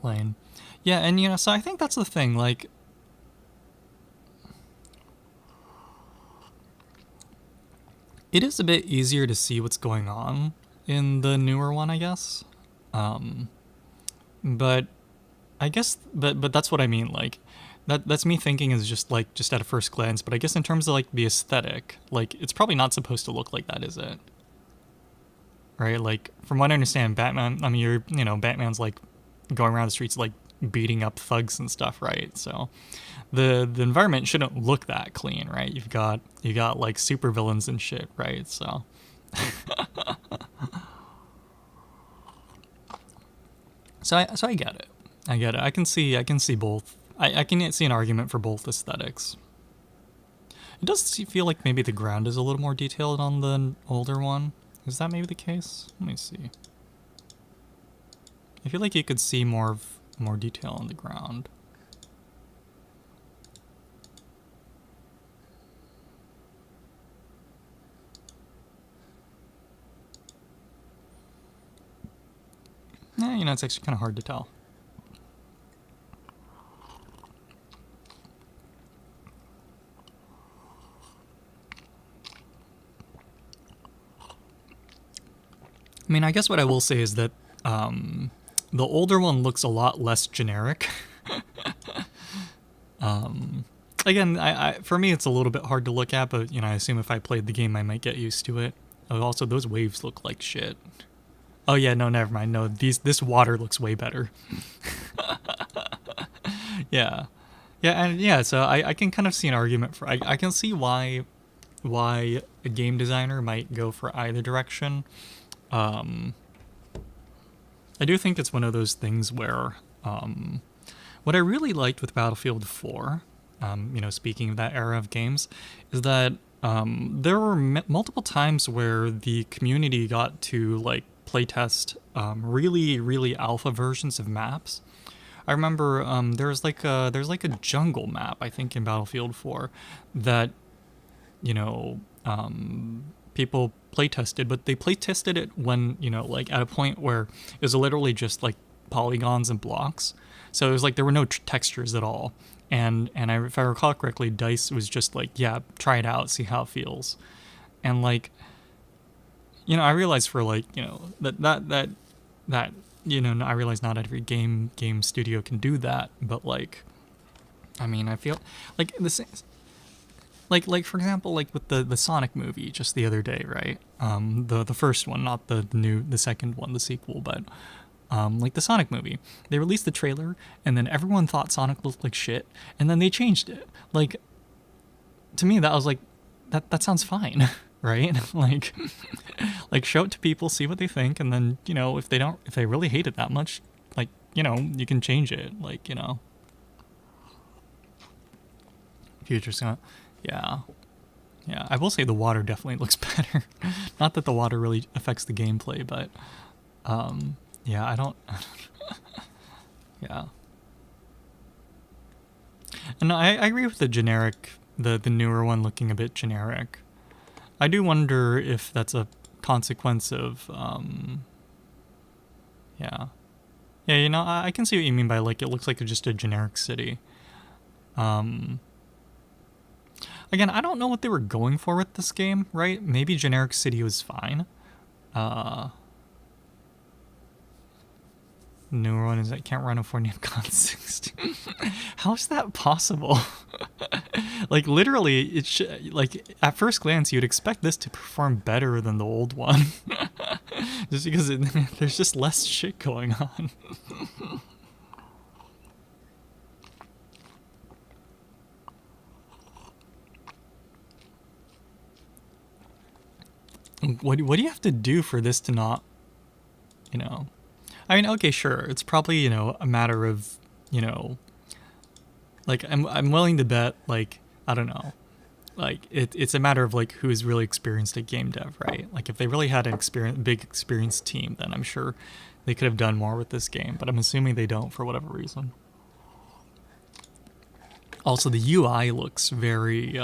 plane. Yeah, and so I think that's the thing. Like, it is a bit easier to see what's going on in the newer one, I guess. Um, but I guess, but that's what I mean. Like, that's me thinking is just like just at a first glance. But I guess in terms of like the aesthetic, like it's probably not supposed to look like that, is it? Right? Like from what I understand, Batman. I mean, Batman's like going around the streets like beating up thugs and stuff, right? So the environment shouldn't look that clean, right? You got like supervillains and shit, right? So so I get it. I get it. I can see both. I can see an argument for both aesthetics. It does feel like maybe the ground is a little more detailed on the older one. Is that maybe the case? Let me see. I feel like you could see more detail on the ground. Yeah, it's actually kind of hard to tell. I mean, I guess what I will say is that the older one looks a lot less generic. Again, for me, it's a little bit hard to look at, but I assume if I played the game, I might get used to it. Oh, also, those waves look like shit. Oh yeah, no, never mind. No, this water looks way better. Yeah, yeah, and yeah. So I can kind of see an argument for. I can see why a game designer might go for either direction. Um, I do think it's one of those things where what I really liked with Battlefield 4, speaking of that era of games, is that there were multiple times where the community got to like playtest really, really alpha versions of maps. I remember there's like a jungle map, I think, in Battlefield 4 that you know people playtested, but they playtested it when like at a point where it was literally just like polygons and blocks. So it was like there were no textures at all. And if I recall correctly, Dice was just like, yeah, try it out, see how it feels. And like, I realize for like, that I realize not every game studio can do that, but like, I mean, I feel like this, like for example, like with the Sonic movie just the other day, right? The first one, not the second one, the sequel, but like the Sonic movie, they released the trailer, and then everyone thought Sonic looked like shit, and then they changed it. Like, to me, that was like, that sounds fine, right? like show it to people, see what they think, and then if they really hate it that much, like you can change it, like Future Sonic, yeah. Yeah, I will say the water definitely looks better. Not that the water really affects the gameplay, but yeah, I don't. Yeah, and I agree with the generic, the newer one looking a bit generic. I do wonder if that's a consequence of yeah, yeah. I can see what you mean by like it looks like just a generic city. Um, Again, I don't know what they were going for with this game, right? Maybe generic city was fine. Uh, Newer one is I can't run a for Con 16. How is that possible? Like literally, it like at first glance you'd expect this to perform better than the old one, just because there's just less shit going on. What do you have to do for this to not, you know? I mean, okay, sure, it's probably a matter of like I'm willing to bet like I don't know, like it's a matter of like who's really experienced at game dev, right? Like if they really had an big experienced team, then I'm sure they could have done more with this game. But I'm assuming they don't for whatever reason. Also, the UI looks very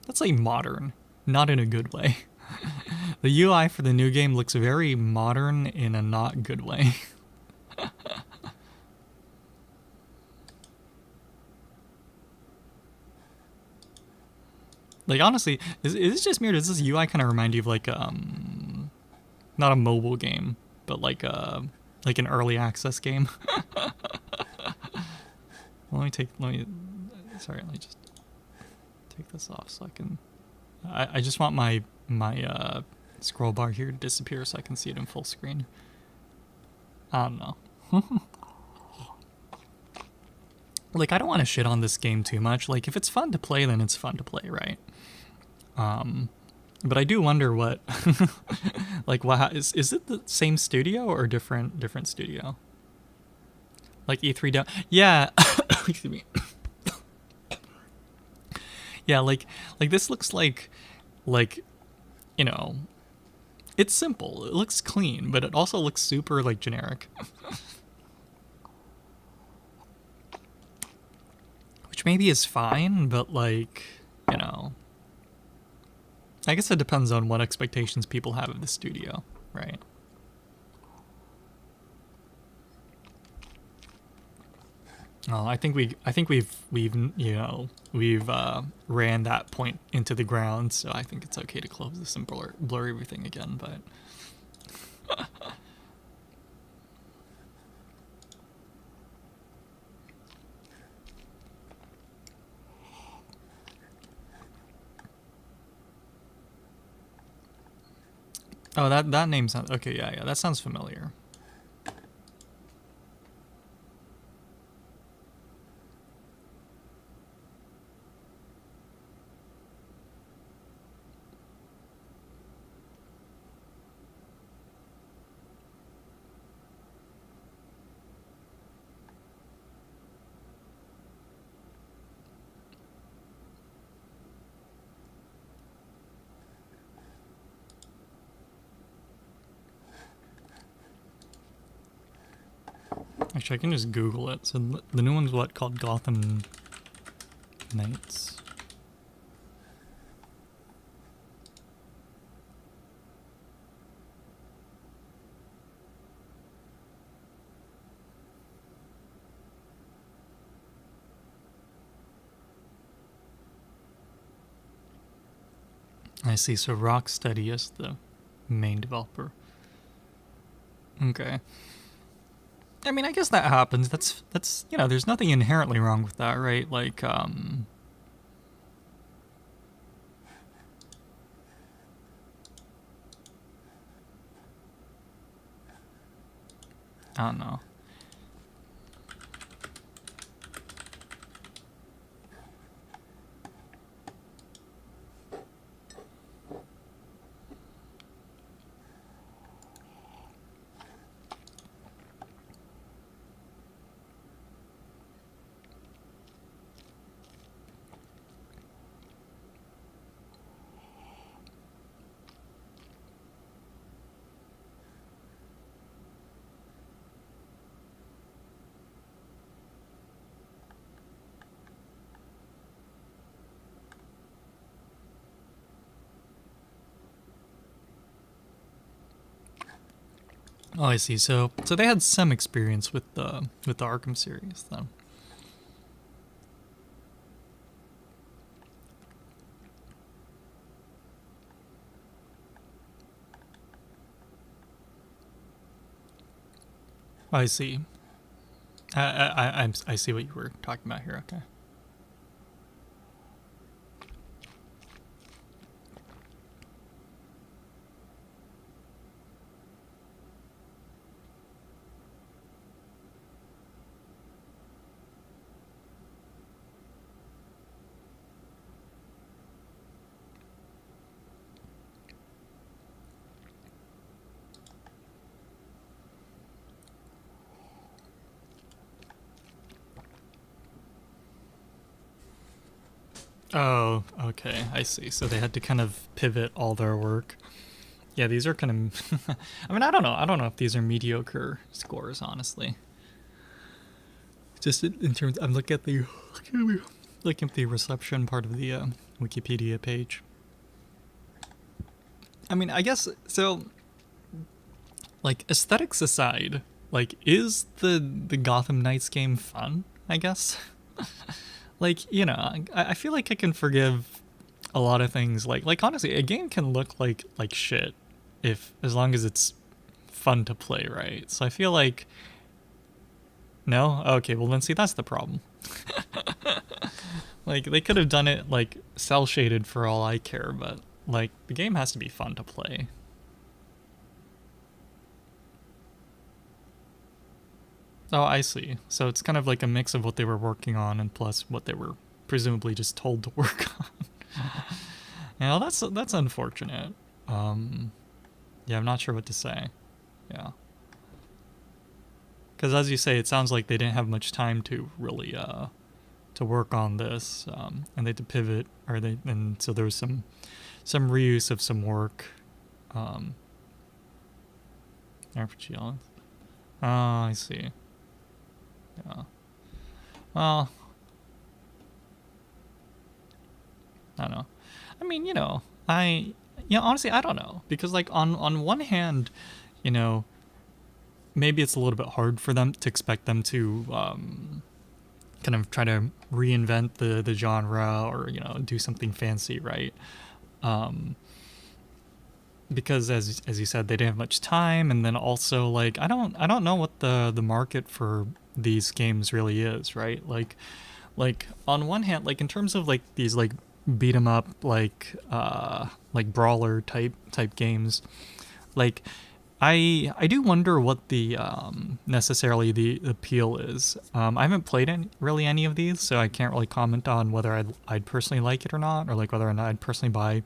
let's say modern, not in a good way. The UI for the new game looks very modern in a not good way. Like honestly, is this just me or does this UI kind of remind you of like not a mobile game, but like an early access game? Let me just take this off so I can. I just want my scroll bar here to disappear so I can see it in full screen. I don't know. Like I don't want to shit on this game too much. Like if it's fun to play, then it's fun to play, right? But I do wonder what, like, what is it the same studio or different studio? Like E3 down, yeah. Excuse me. Yeah, like this looks like, you know, it's simple. It looks clean, but it also looks super like generic. Which maybe is fine, but like, you know. I guess it depends on what expectations people have of the studio, right? Oh, I think we've ran that point into the ground, so I think it's okay to close this and blur everything again. But oh, that name sounds okay. Yeah, that sounds familiar. Actually, I can just Google it. So the new one's what, called Gotham Knights? I see. So Rocksteady is the main developer. Okay. I mean, I guess that happens. That's you know, there's nothing inherently wrong with that, right? Like, I don't know. Oh, I see. So they had some experience with the Arkham series, then. I see. I see what you were talking about here. Okay. Oh, okay. I see. So they had to kind of pivot all their work. Yeah, these are kind of. I mean, I don't know. I don't know if these are mediocre scores, honestly. Just in terms, I'm looking at the reception part of the Wikipedia page. I mean, I guess so. Like aesthetics aside, like is the Gotham Knights game fun? I guess. Like I feel like I can forgive a lot of things. Like honestly, a game can look like shit if as long as it's fun to play, right? So I feel like no. Okay, well then see that's the problem. Like they could have done it like cell shaded for all I care, but like the game has to be fun to play. Oh, I see. So it's kind of like a mix of what they were working on and plus what they were presumably just told to work on. Yeah, that's unfortunate. Um, yeah, I'm not sure what to say. Yeah, because as you say, it sounds like they didn't have much time to really to work on this, and they had to pivot, or they and so there was some reuse of some work. Um, RPG Islands. Oh, I see. Yeah. Well, I don't know. I mean, honestly, I don't know because like on one hand, you know, maybe it's a little bit hard for them to expect them to kind of try to reinvent the genre or do something fancy, right? Um, because as you said, they didn't have much time, and then also like I don't know what the market for these games really is, right? Like on one hand, like in terms of like these like beat 'em up like brawler type games, like I do wonder what the necessarily the appeal is. I haven't played really any of these, so I can't really comment on whether I'd personally like it or not, or like whether or not I'd personally buy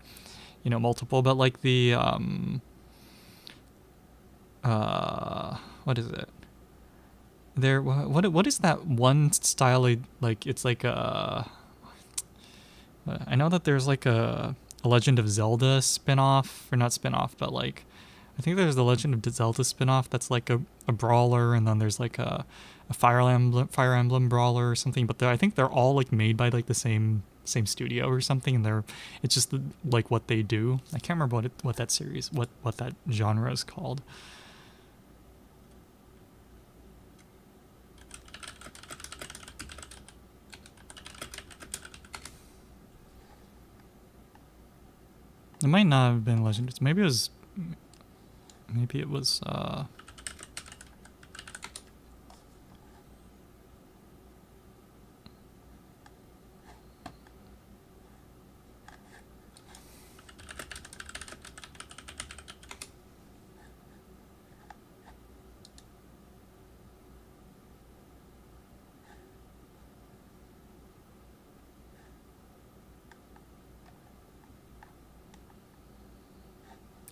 multiple. But like the what is it? There what is that one style like? It's like I know that there's like a Legend of Zelda spin-off, or not spin-off, but like I think there's the Legend of Zelda spin-off that's like a brawler, and then there's like a Fire Emblem brawler or something. But I think they're all like made by like the same studio or something, and it's just like what they do. I can't remember what that series what that genre is called. It might not have been Legend. Maybe it was.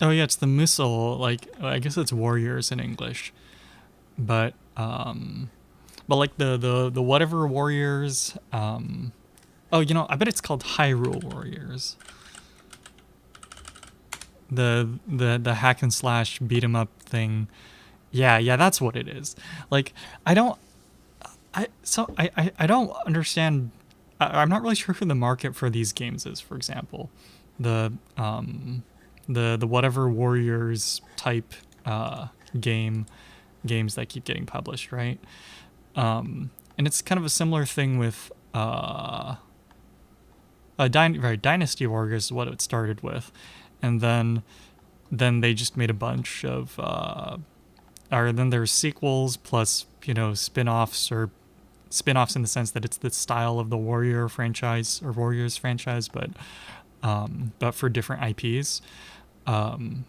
Oh yeah, it's the Missile. Like I guess it's Warriors in English, but like the whatever Warriors. Oh, I bet it's called Hyrule Warriors. The hack and slash beat 'em up thing. Yeah, that's what it is. Like I don't I don't understand. I'm not really sure who the market for these games is. For example, the the whatever Warriors type game games that keep getting published, right? And it's kind of a similar thing with right, Dynasty Warriors is what it started with, and then they just made a bunch of or then there's sequels plus spin-offs, or spin-offs in the sense that it's the style of the Warrior franchise or Warriors franchise, but for different IPs, and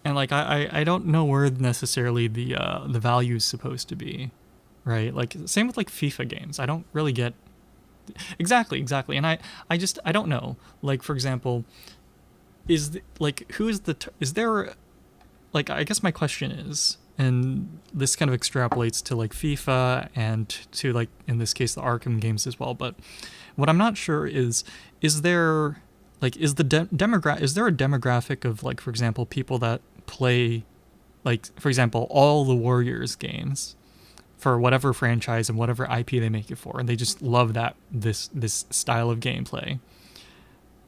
like I don't know where necessarily the value is supposed to be, right? Like same with like FIFA games. I don't really get exactly, and I don't know. Like for example, is there, like, I guess my question is, and this kind of extrapolates to like FIFA and to like in this case the Arkham games as well, but what I'm not sure is there like is the is there a demographic of, like, for example, people that play, like, for example, all the Warriors games for whatever franchise and whatever IP they make it for, and they just love this style of gameplay,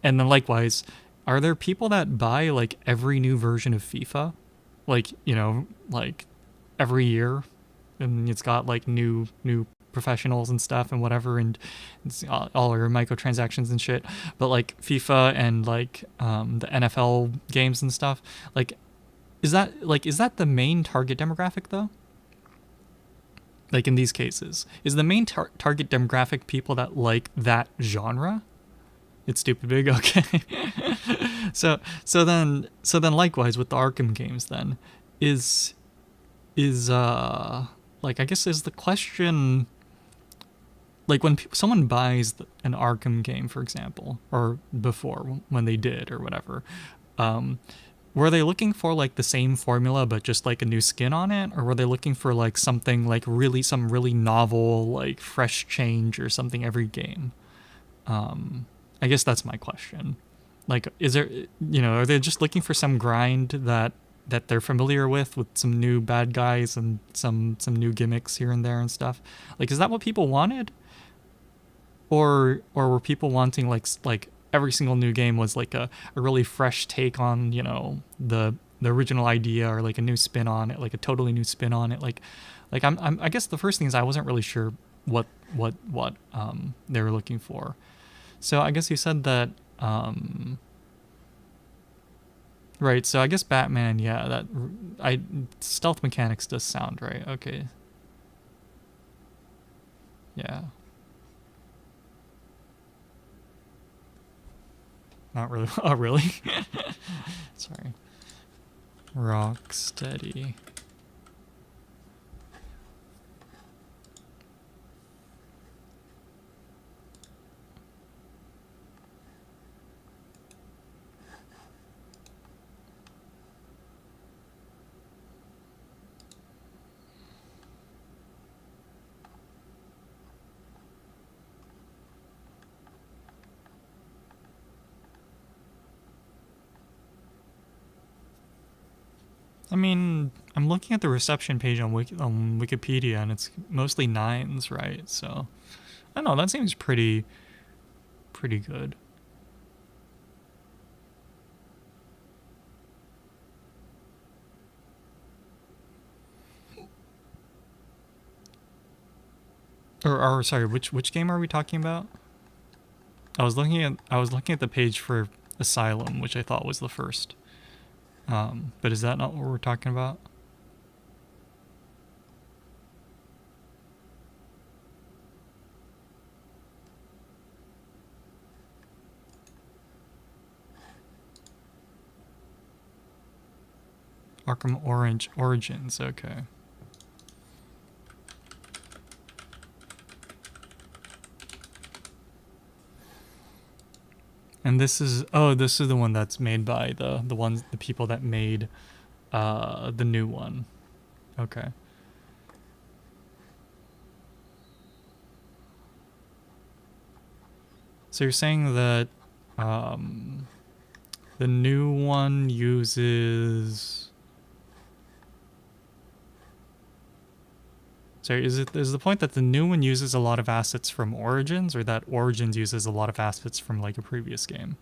And then likewise, are there people that buy like every new version of FIFA? Like, like every year, and it's got like new professionals and stuff and whatever, and it's all your microtransactions and shit. But like FIFA and like the NFL games and stuff, like is that the main target demographic though? Like in these cases, is the main target demographic people that like that genre? It's stupid big, okay. So then likewise with the Arkham games then is like I guess is the question, like when someone buys an Arkham game, for example, or before when they did or whatever, were they looking for like the same formula but just like a new skin on it, or were they looking for like something like some really novel, like fresh change or something every game? I guess that's my question. Like, is there, are they just looking for some grind that they're familiar with some new bad guys and some new gimmicks here and there and stuff? Like, is that what people wanted? Or were people wanting like every single new game was like a really fresh take on, the original idea, or like a new spin on it, like a totally new spin on it? Like I guess the first thing is I wasn't really sure what they were looking for. So I guess you said that, right, so I guess Batman, yeah, stealth mechanics does sound right, okay. Yeah. Not really, oh really? Sorry. Rocksteady. I mean, I'm looking at the reception page on Wikipedia, and it's mostly 9s, right? So, I don't know, that seems pretty good. Or sorry, which game are we talking about? I was looking at the page for Asylum, which I thought was the first. But is that not what we're talking about? Arkham Origins, okay. And this is the one that's made by the people that made the new one. Okay. So you're saying that the new one uses. Sorry, is the point that the new one uses a lot of assets from Origins, or that Origins uses a lot of assets from like a previous game?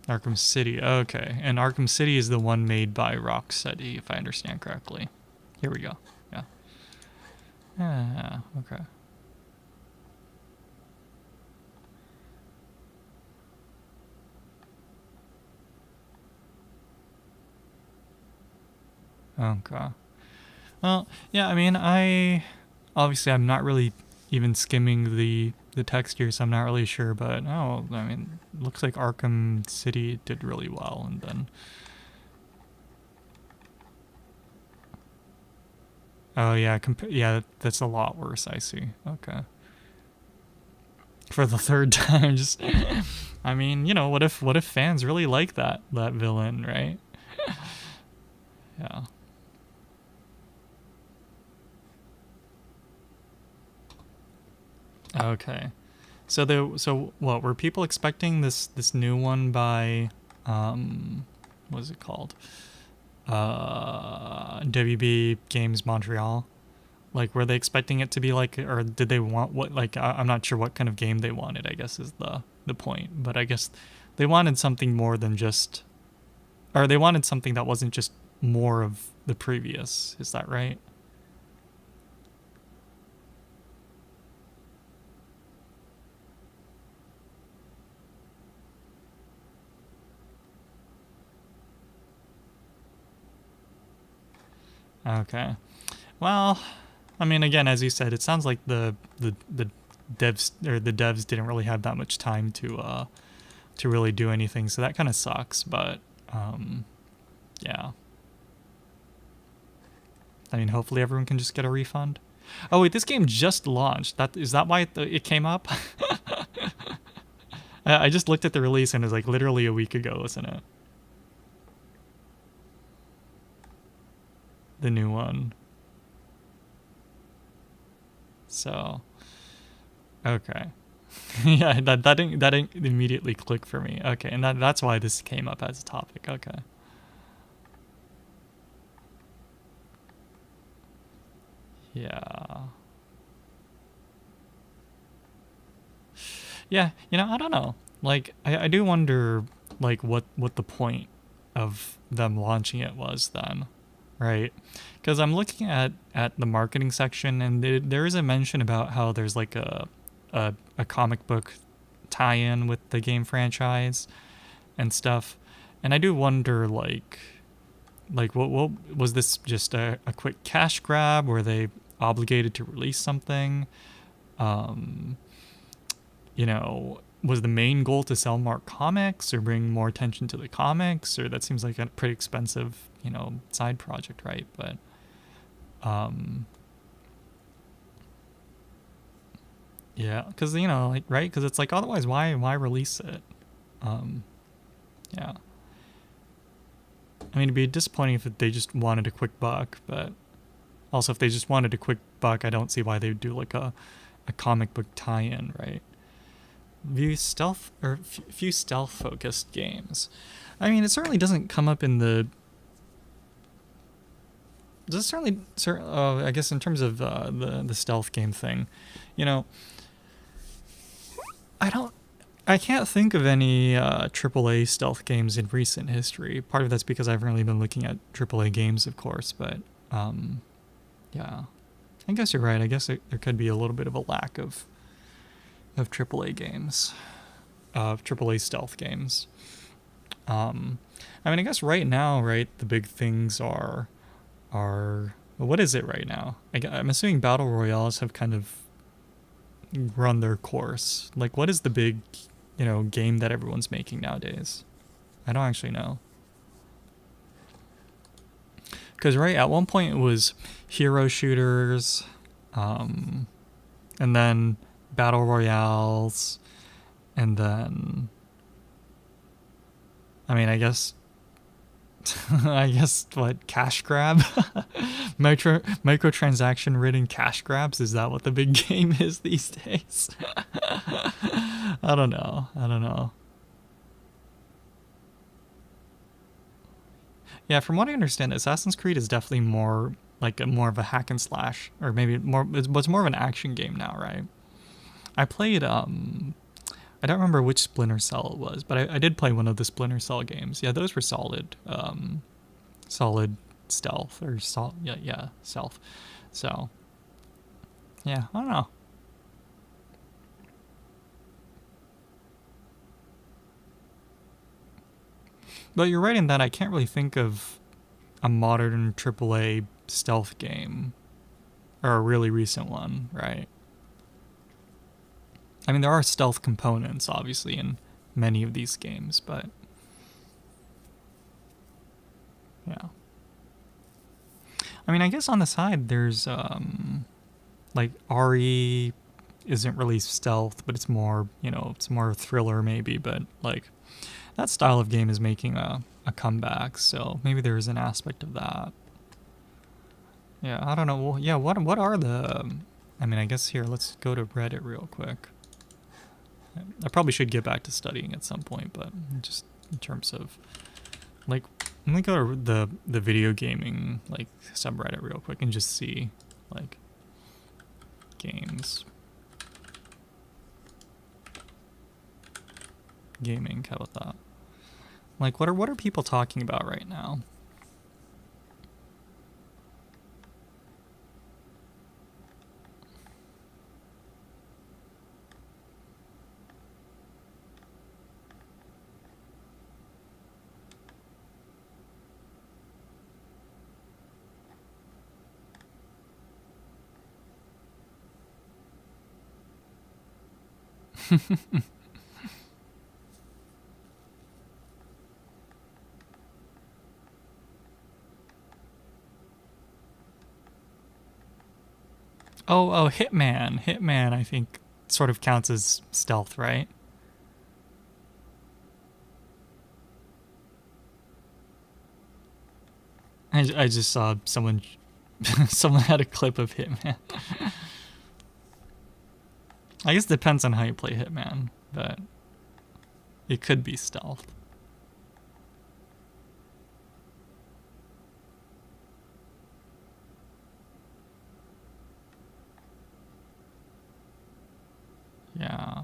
Arkham City, okay. And Arkham City is the one made by Rocksteady, if I understand correctly. Here we go. Yeah. Yeah, okay. Okay. Well, yeah, I mean, I'm not really even skimming the text here, so I'm not really sure, but I mean, looks like Arkham City did really well, and then oh yeah, yeah, that's a lot worse, I see. Okay. For the third time, just I mean, what if fans really like that villain, right? Yeah. Okay. So what were people expecting this new one by what is it called? WB Games Montreal, Like, were they expecting it to be like, or did they want what? Like, I'm not sure what kind of game they wanted. I guess is the point. But I guess they wanted something more than just, or they wanted something that wasn't just more of the previous. Is that right? Okay. Well, I mean, again, as you said, it sounds like the devs didn't really have that much time to really do anything, so that kind of sucks. But yeah, I mean, hopefully everyone can just get a refund. Oh wait, this game just launched. That is that why it came up? I just looked at the release and it was like literally a week ago, wasn't it? The new one. So okay. Yeah, that didn't immediately click for me. Okay, and that's why this came up as a topic. Okay. Yeah. Yeah, I don't know. Like, I do wonder, like, what the point of them launching it was then, right? Because I'm looking at the marketing section, and there is a mention about how there's like a comic book tie-in with the game franchise and stuff, and I do wonder, like what was this just a quick cash grab? Were they obligated to release something? Um, was the main goal to sell more comics or bring more attention to the comics? Or that seems like a pretty expensive, side project, right? But, um, yeah, because, like, right? Because it's like, otherwise, why release it? Um, yeah. I mean, it'd be disappointing if they just wanted a quick buck, but also if they just wanted a quick buck, I don't see why they would do like a comic book tie-in, right? Few stealth focused games. I mean, it certainly doesn't come up in the. Does it certainly? I guess in terms of the stealth game thing, you know, I don't. I can't think of any AAA stealth games in recent history. Part of that's because I haven't really been looking at AAA games, of course, but yeah, I guess you're right. I guess there could be a little bit of a lack of AAA games, of AAA stealth games. I mean, I guess right now, right, the big things are what is it right now? I'm assuming battle royales have kind of run their course. Like, what is the big, game that everyone's making nowadays? I don't actually know. Because right at one point it was hero shooters, and then battle royales, and then I mean, I guess I guess what, cash grab? Microtransaction ridden cash grabs, is that what the big game is these days? I don't know. Yeah, from what I understand, Assassin's Creed is definitely more like more of a hack and slash, or maybe it's more of an action game now, right? I played I don't remember which Splinter Cell it was, but I did play one of the Splinter Cell games. Yeah, those were solid, solid stealth or yeah, stealth. So yeah, I don't know. But you're right in that I can't really think of a modern AAA stealth game or a really recent one, right? I mean, there are stealth components, obviously, in many of these games, but yeah. I mean, I guess on the side, there's like RE isn't really stealth, but it's more, it's more thriller maybe, but like that style of game is making a comeback, so maybe there is an aspect of that. Yeah, I don't know. Well, yeah, what are the? I mean, I guess here, let's go to Reddit real quick. I probably should get back to studying at some point, but just in terms of like, let me go to the video gaming like subreddit real quick and just see like Games. Gaming, how about that? Like, what are people talking about right now? Oh, Hitman. Hitman, I think, sort of counts as stealth, right? I just saw someone someone had a clip of Hitman. I guess it depends on how you play Hitman, but it could be stealth. Yeah.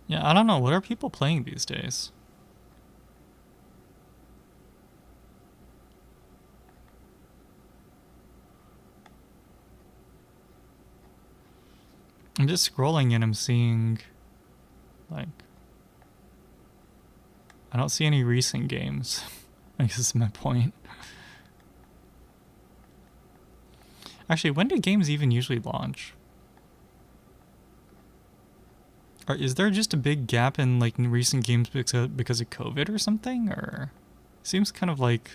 Yeah, I don't know. What are people playing these days? I'm just scrolling and I'm seeing, like, I don't see any recent games. I guess is my point. Actually, when do games even usually launch? Or is there just a big gap in like recent games because of COVID or something? Or seems kind of like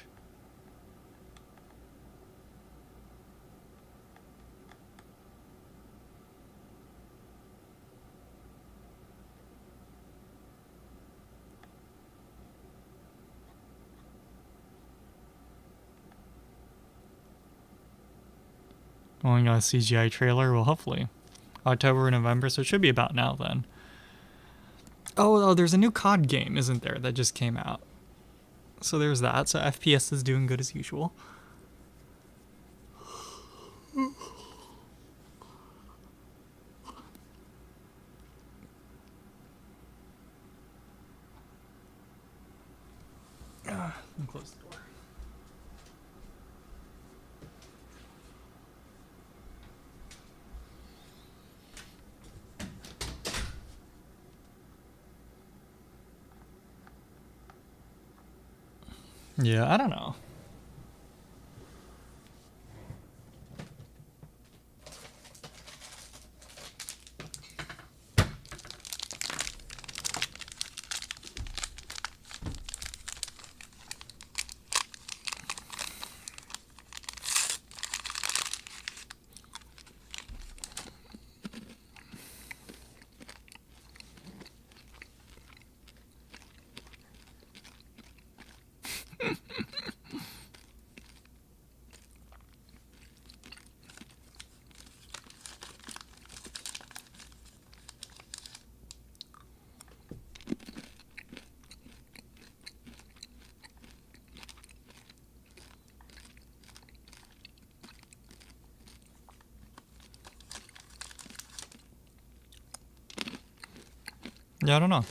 going on a CGI trailer. Well, hopefully October or November, so it should be about now then. Oh, there's a new COD game, isn't there, that just came out? So there's that. So FPS is doing good as usual. Let me close the door. Yeah, I don't know. Yeah, I don't know.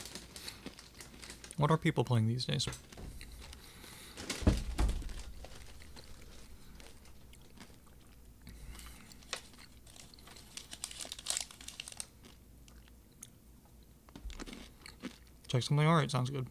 What are people playing these days? Check something. Alright, sounds good.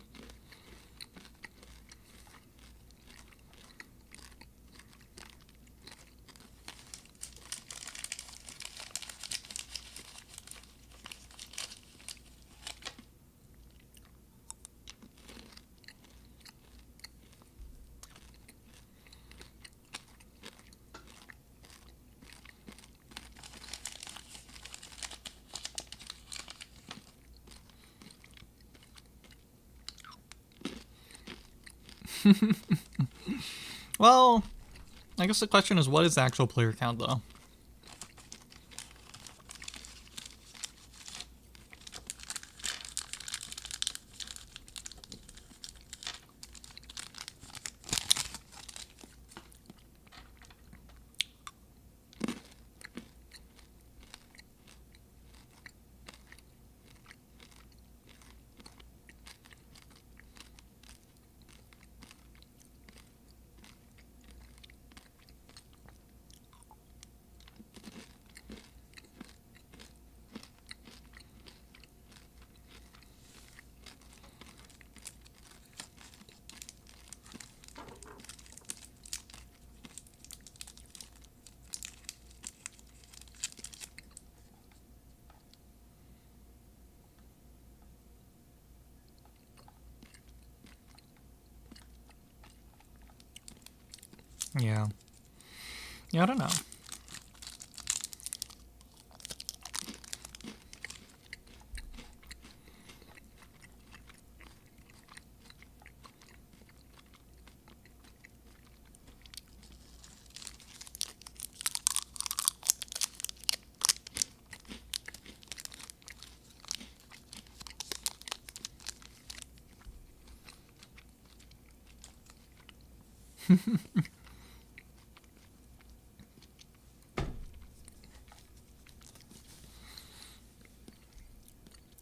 Well, I guess the question is, what is the actual player count, though? Yeah. Yeah, I don't know.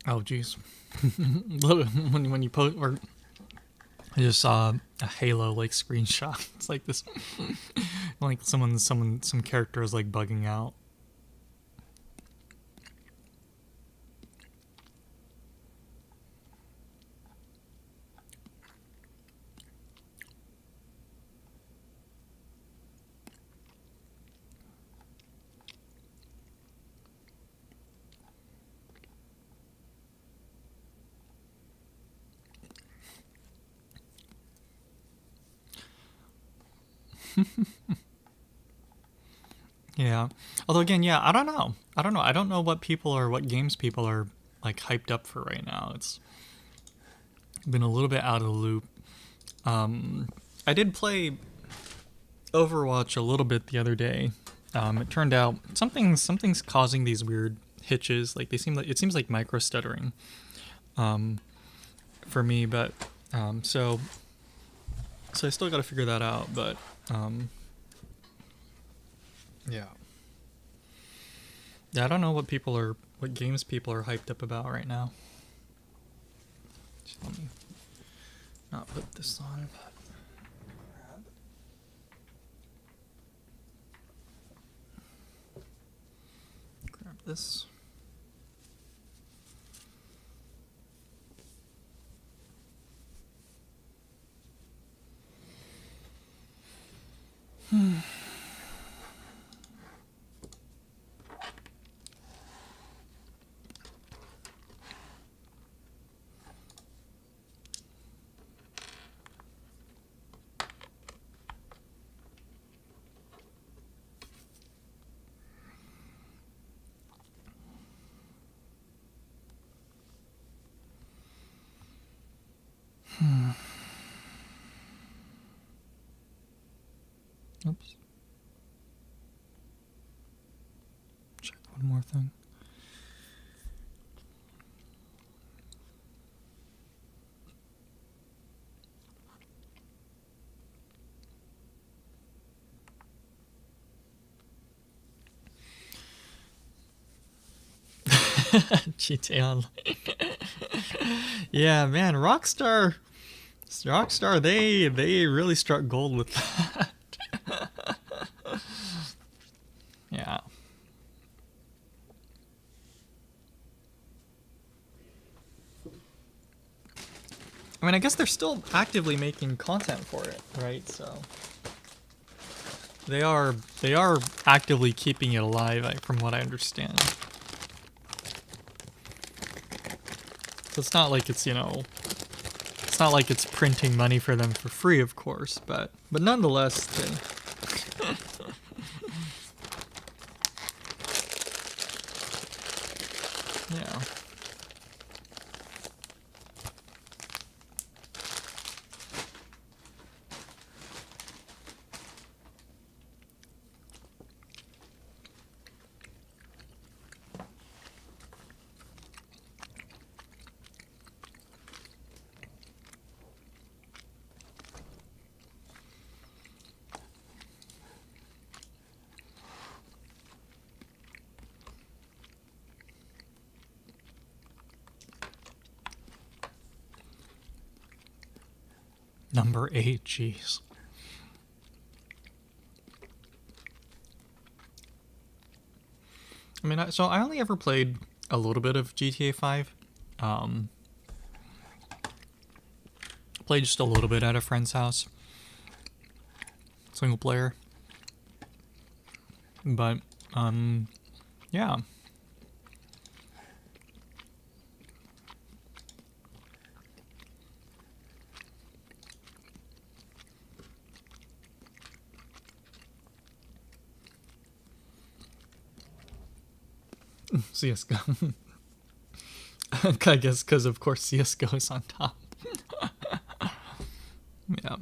Oh, jeez. when you post, or I just saw a Halo like screenshot. It's like this, like some character is like bugging out. Yeah. Although again, yeah, I don't know. I don't know. I don't know what games people are like hyped up for right now. It's been a little bit out of the loop. I did play Overwatch a little bit the other day. It turned out something's causing these weird hitches. Like it seems like micro stuttering for me, but so I still got to figure that out. But yeah, I don't know what games people are hyped up about right now. Just let me not put this on. Grab this. Oops. Check one more thing. GTA Online. Yeah, man, Rockstar, they really struck gold with that. Yeah. I mean, I guess they're still actively making content for it, right? So they are actively keeping it alive, from what I understand. So it's not like it's not like it's printing money for them for free, of course, but nonetheless, yeah. Number 8, jeez. I mean, so I only ever played a little bit of GTA 5. Played just a little bit at a friend's house. Single player. But, yeah. CSGO. I guess because, of course, CSGO is on top. Yeah.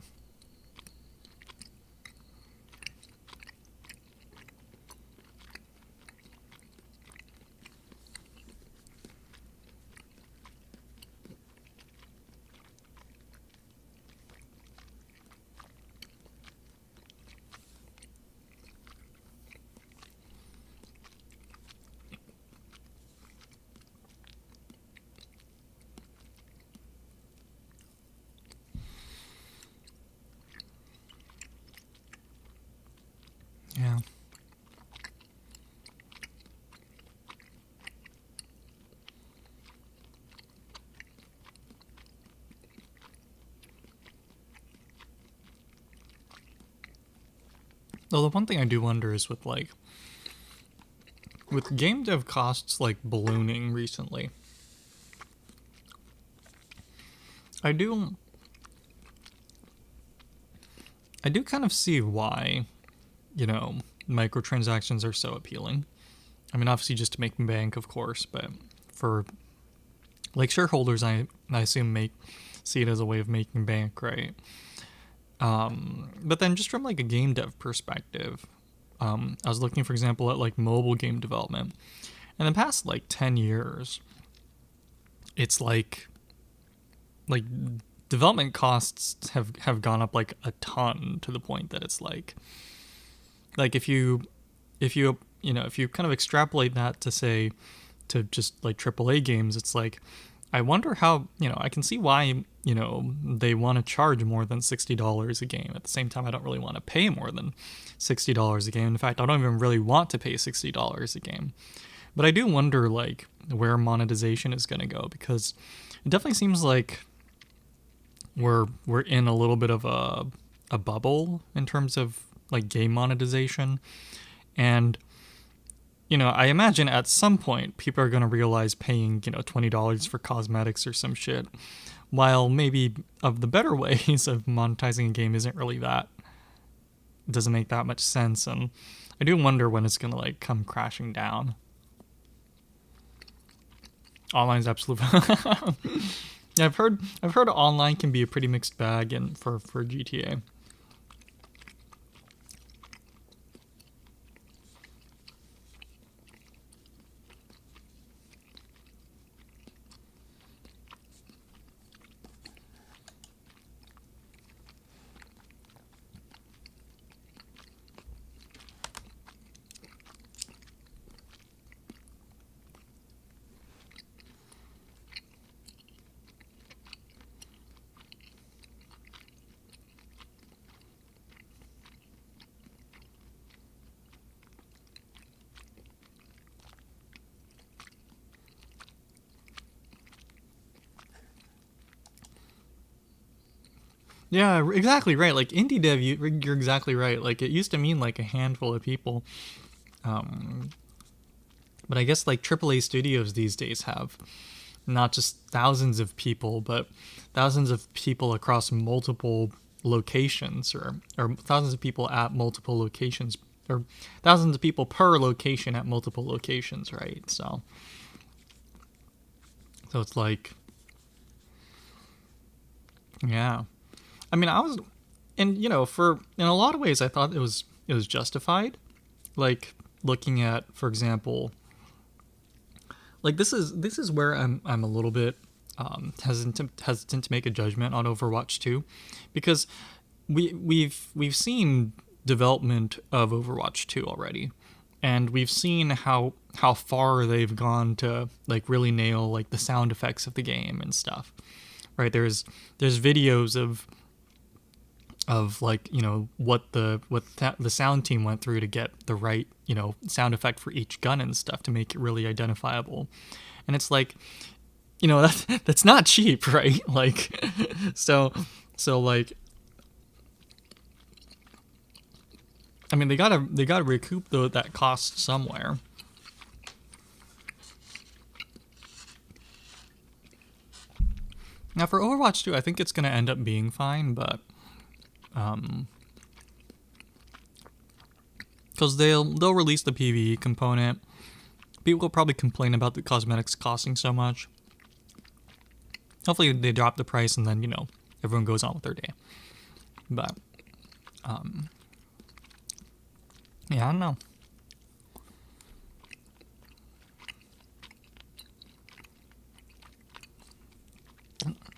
Yeah. Though the one thing I do wonder is with game dev costs like ballooning recently, I do kind of see why, microtransactions are so appealing. I mean, obviously just to make bank, of course, but for like shareholders, I assume see it as a way of making bank, right? But then just from like a game dev perspective, I was looking, for example, at like mobile game development. In the past like 10 years, it's like development costs have gone up like a ton, to the point that it's like if you kind of extrapolate that to say to just like AAA games, it's like, I wonder how, I can see why, they want to charge more than $60 a game. At the same time, I don't really want to pay more than $60 a game. In fact, I don't even really want to pay $60 a game. But I do wonder like where monetization is going to go, because it definitely seems like we're in a little bit of a bubble in terms of like game monetization. And I imagine at some point people are going to realize paying, $20 for cosmetics or some shit, while maybe of the better ways of monetizing a game isn't really that, it doesn't make that much sense. And I do wonder when it's going to like come crashing down. Online's absolute. Yeah, I've heard online can be a pretty mixed bag for GTA. Yeah, exactly right. Like indie dev, you're exactly right. Like it used to mean like a handful of people, but I guess like AAA studios these days have not just thousands of people, but thousands of people across multiple locations, or thousands of people at multiple locations, or thousands of people per location at multiple locations, right? So it's like, yeah. I mean, and for in a lot of ways, I thought it was justified. Like looking at, for example, like this is where I'm a little bit hesitant to make a judgment on Overwatch 2, because we've seen development of Overwatch 2 already, and we've seen how far they've gone to like really nail like the sound effects of the game and stuff. Right? There's videos of like what the sound team went through to get the right sound effect for each gun and stuff to make it really identifiable. And it's like, that's not cheap, right? Like so like, I mean, they gotta recoup that cost somewhere. Now for Overwatch 2, I think it's gonna end up being fine, but because they'll release the PvE component, People will probably complain about the cosmetics costing so much. Hopefully they drop the price and then, everyone goes on with their day. But, yeah, I don't know.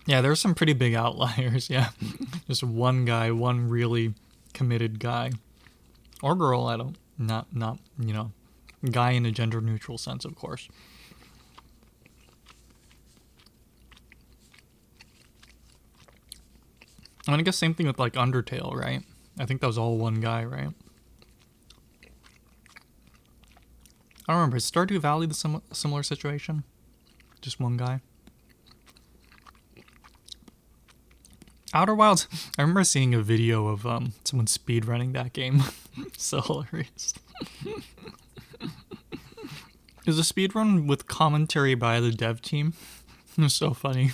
Yeah, there's some pretty big outliers, yeah. Just one guy, one really committed guy. Or girl, not, guy in a gender neutral sense, of course. I guess same thing with like Undertale, right? I think that was all one guy, right? I don't remember. Is Stardew Valley the similar situation? Just one guy? Outer Wilds. I remember seeing a video of someone speedrunning that game. So hilarious. It was a speedrun with commentary by the dev team. It was so funny.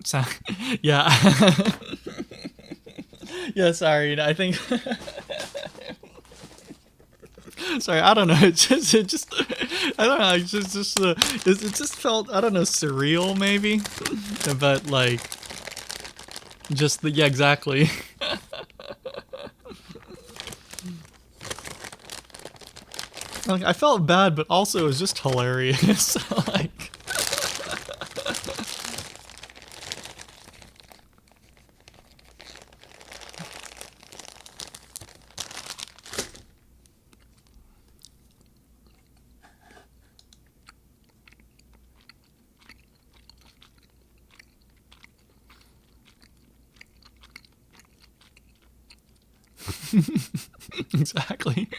So, yeah. Yeah, sorry. I think. Sorry, I don't know. It just, I don't know. It just felt, I don't know, surreal maybe, but like, yeah, exactly. Like, I felt bad, but also it was just hilarious. Like. Exactly.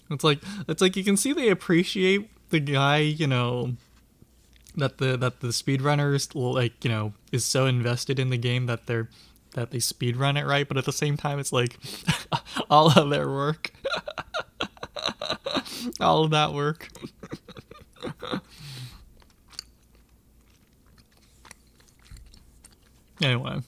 It's like you can see they appreciate the guy, that the speedrunners like, is so invested in the game that they speedrun it, right? But at the same time it's like all of their work. All of that work. Anyway.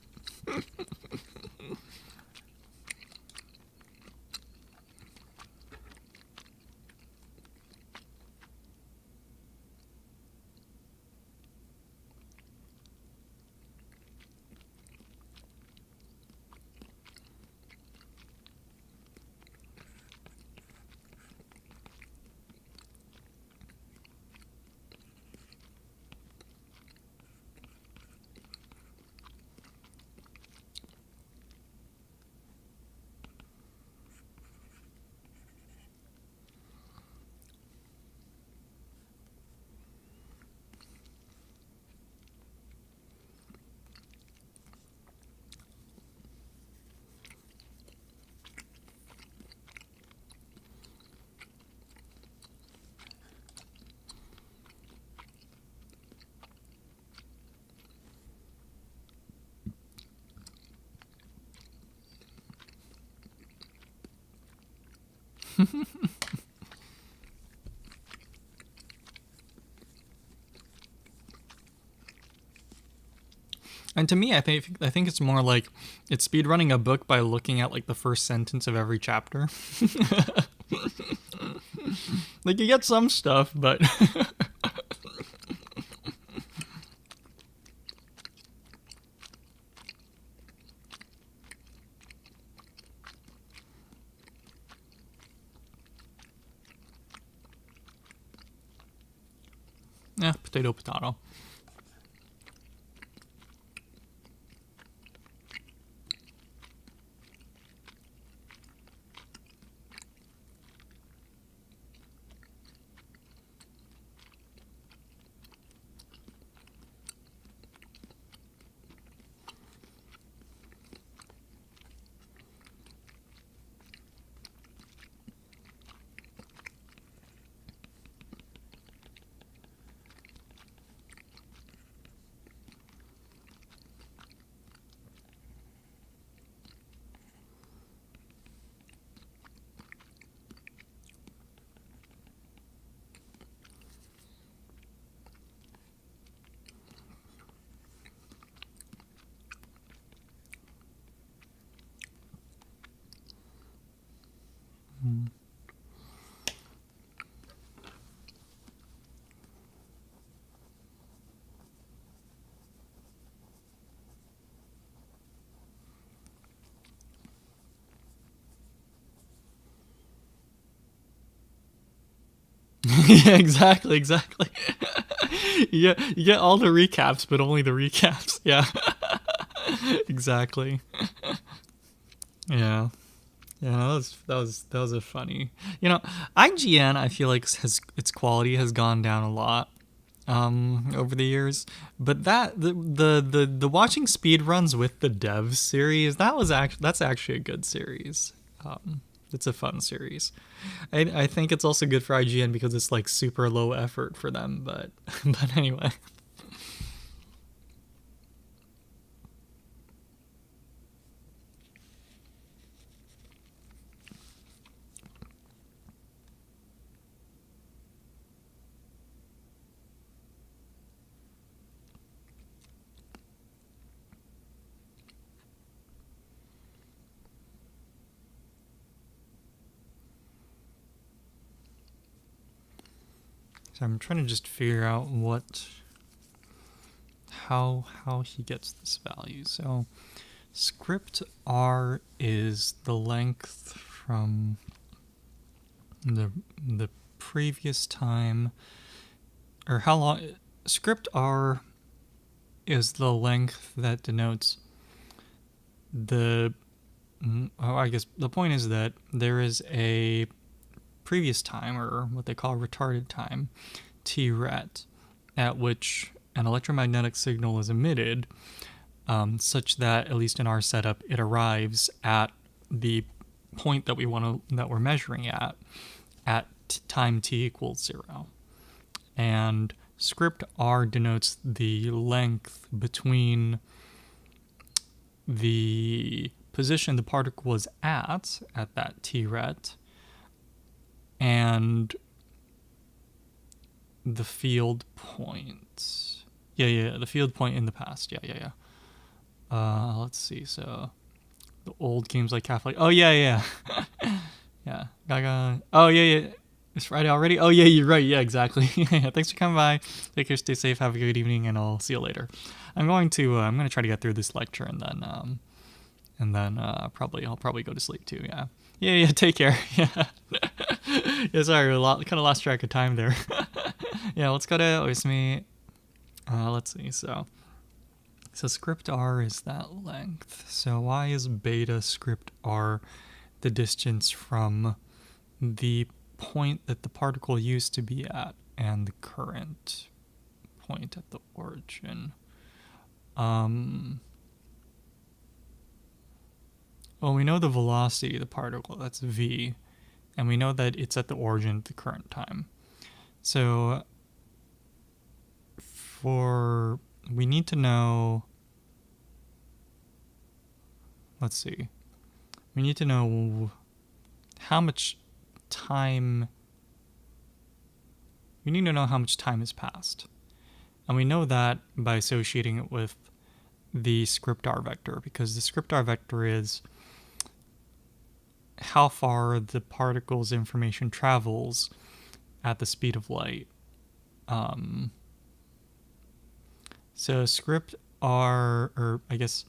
And to me, I think it's more like it's speedrunning a book by looking at like the first sentence of every chapter. Like you get some stuff, but yeah, potato, potato. Yeah, exactly, exactly. You get all the recaps, but only the recaps. Yeah, exactly. Yeah. Yeah, that was a funny. IGN I feel like has its quality has gone down a lot over the years, but the watching speed runs with the devs series that's actually a good series. It's a fun series. I think it's also good for IGN because it's like super low effort for them, but but anyway. So I'm trying to just figure out how he gets this value. So script R is the length from the previous time, or how long. Script R is the length that denotes the. I guess the point is that there is a previous time, or what they call retarded time, T-ret, at which an electromagnetic signal is emitted, such that, at least in our setup, it arrives at the point that we're measuring at time t equals 0. And script R denotes the length between the position the particle was at that T-ret and the field point. Yeah, the field point in the past. Yeah. Let's see. So the old games like Half-Life. Oh yeah. Yeah. Gaga. Oh yeah. It's Friday already. Oh yeah, you're right. Yeah, exactly. Yeah. Thanks for coming by. Take care. Stay safe. Have a good evening, and I'll see you later. I'm going to try to get through this lecture, and then I'll probably go to sleep too. Yeah. Yeah. Take care. Yeah. Yeah. Sorry, kind of lost track of time there. Yeah. Let's go to Oisumi. Let's see. So script R is that length. So why is beta script R the distance from the point that the particle used to be at and the current point at the origin? Well, we know the velocity of the particle, that's v, and we know that it's at the origin at the current time. So we need to know, let's see, we need to know how much time. We need to know how much time has passed. And we know that by associating it with the script-r vector, because the script-r vector is how far the particle's information travels at the speed of light. So script-r, or I guess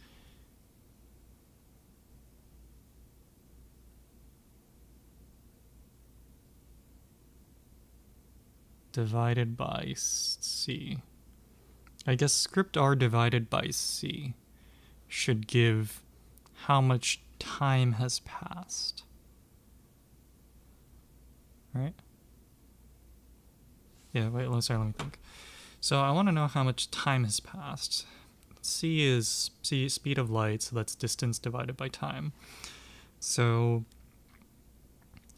divided by c. I guess script-r divided by c should give how much time has passed. Right? Yeah, wait, let me think. So I want to know how much time has passed. C is speed of light, so that's distance divided by time. So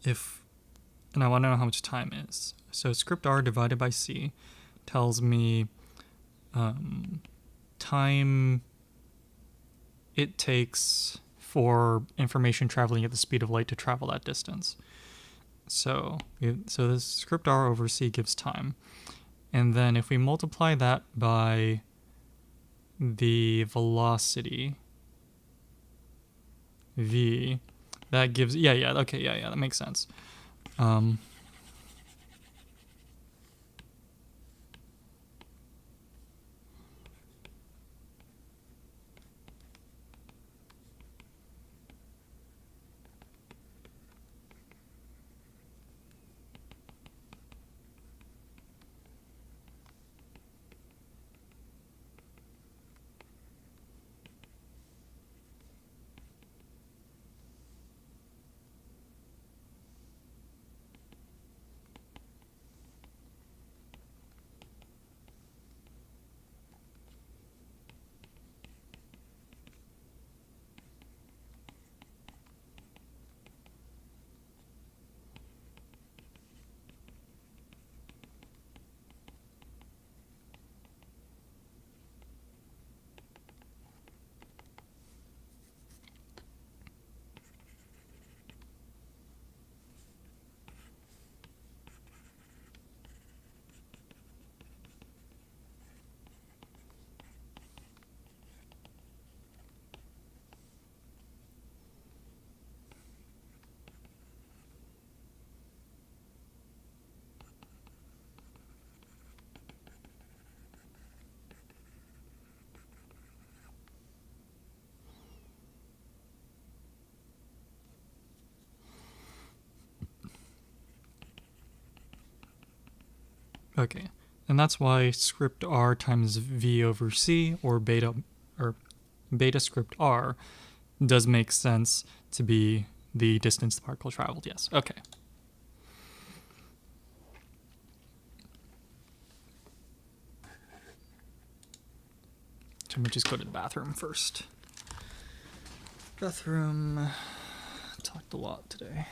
and I want to know how much time is. So script-r divided by c tells me time it takes for information traveling at the speed of light to travel that distance. So this script-r over c gives time. And then if we multiply that by the velocity, v, that gives, that makes sense. Okay, and that's why script-r times v over c, or beta script-r, does make sense to be the distance the particle traveled. Yes. Okay. So let me just go to the bathroom first. Bathroom. Talked a lot today.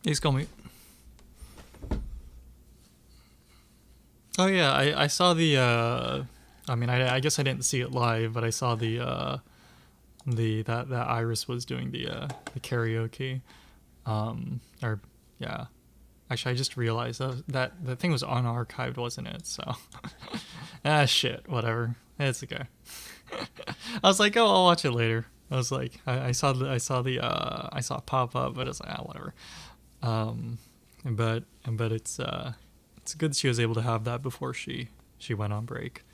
Hey, call me. Oh yeah, I saw the. I mean, I guess I didn't see it live, but I saw the that Iris was doing the karaoke. Or yeah, actually, I just realized that the thing was unarchived, wasn't it? So shit, whatever. It's okay. I was like, oh, I'll watch it later. I was like, I saw it pop up, but it's like, whatever. Um, but it's good she was able to have that before she went on break.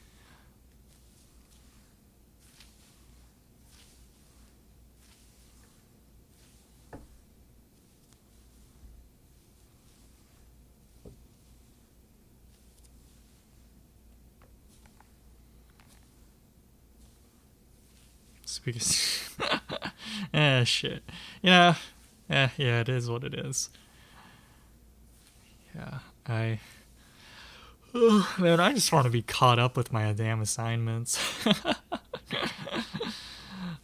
Speaking, shit. You know, yeah, it is what it is. Yeah, man, I just want to be caught up with my damn assignments.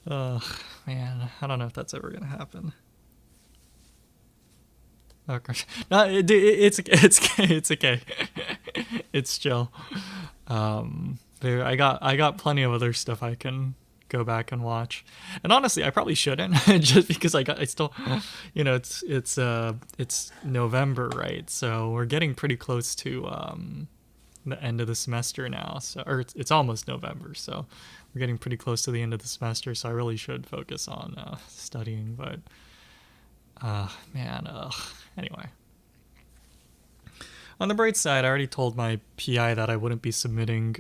Ugh, man, I don't know if that's ever gonna happen. Oh gosh, no, it's okay. It's chill. I got plenty of other stuff I can go back and watch, and honestly, I probably shouldn't, just because I still, it's November, right? So we're getting pretty close to the end of the semester now. So, or it's almost November, so we're getting pretty close to the end of the semester. So I really should focus on studying, but man, anyway. On the bright side, I already told my PI that I wouldn't be submitting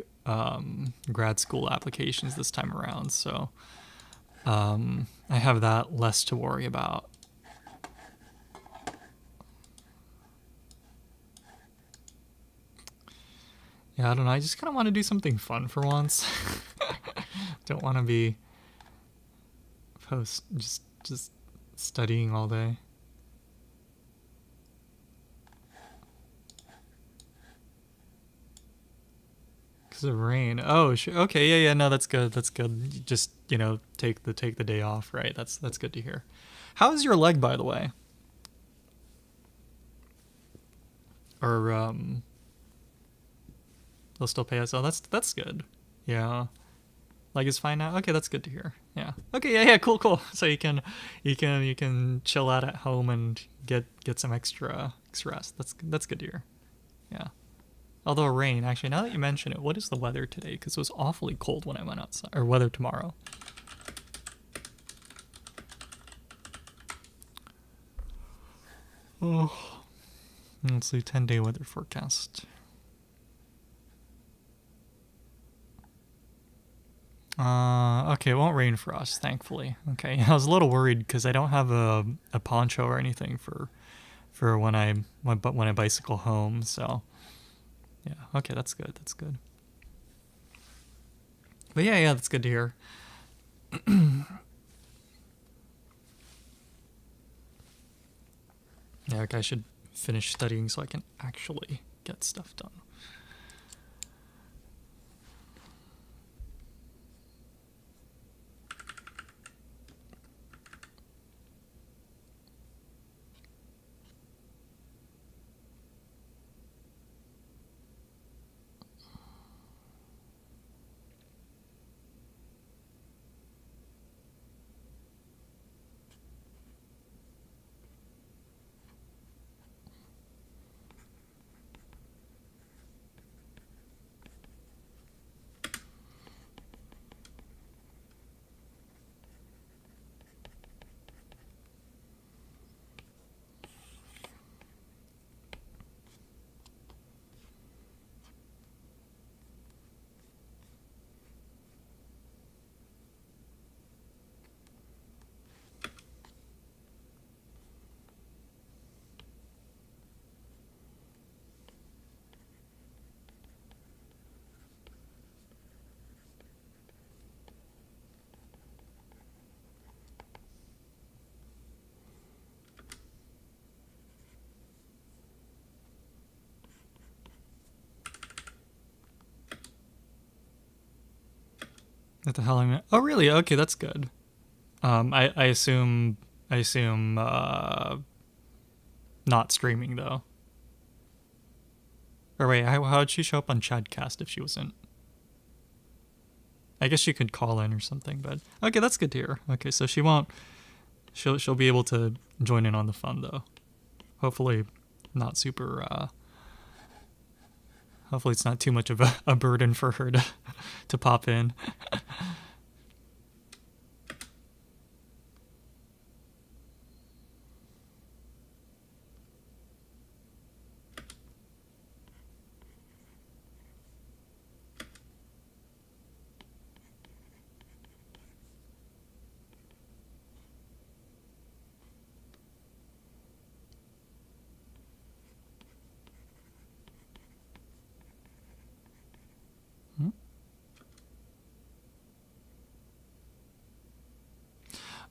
grad school applications this time around, so I have that less to worry about. Yeah, I don't know. I just kind of want to do something fun for once. Don't want to be just studying all day. Because of rain. Oh, okay. Yeah. No, that's good. That's good. Just take the day off. Right. That's good to hear. How's your leg, by the way? Or they'll still pay us. Oh, that's good. Yeah. Leg is fine now. Okay, that's good to hear. Yeah. Okay. Yeah. Cool. So you can chill out at home and get some extra rest. That's good to hear. Yeah. Although rain, actually, now that you mention it, what is the weather today? Because it was awfully cold when I went outside. Or weather tomorrow. Oh, let's see, 10-day weather forecast. Okay, it won't rain for us, thankfully. Okay, I was a little worried because I don't have a poncho or anything for when I bicycle home. So yeah, okay, that's good. That's good. But yeah, that's good to hear. Yeah, okay, I should finish studying so I can actually get stuff done. What the hell? Oh, really? Okay, that's good. I assume Not streaming though. Or wait, how'd she show up on Chadcast if she wasn't? I guess she could call in or something, but okay, that's good to hear. Okay, so she won't. She'll be able to join in on the fun though. Hopefully, not super. Hopefully, it's not too much of a burden for her to pop in. Hmm?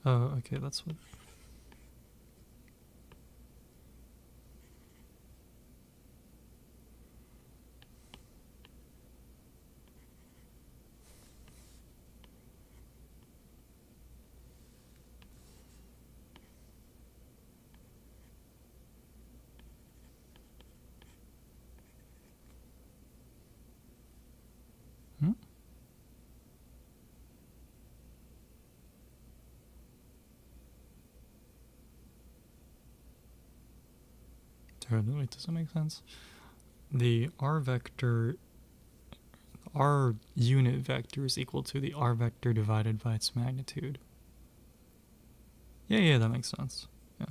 Oh, okay, that's what. Hmm? Wait, does that make sense? The r vector, r unit vector is equal to the r vector divided by its magnitude. Yeah, that makes sense. Yeah.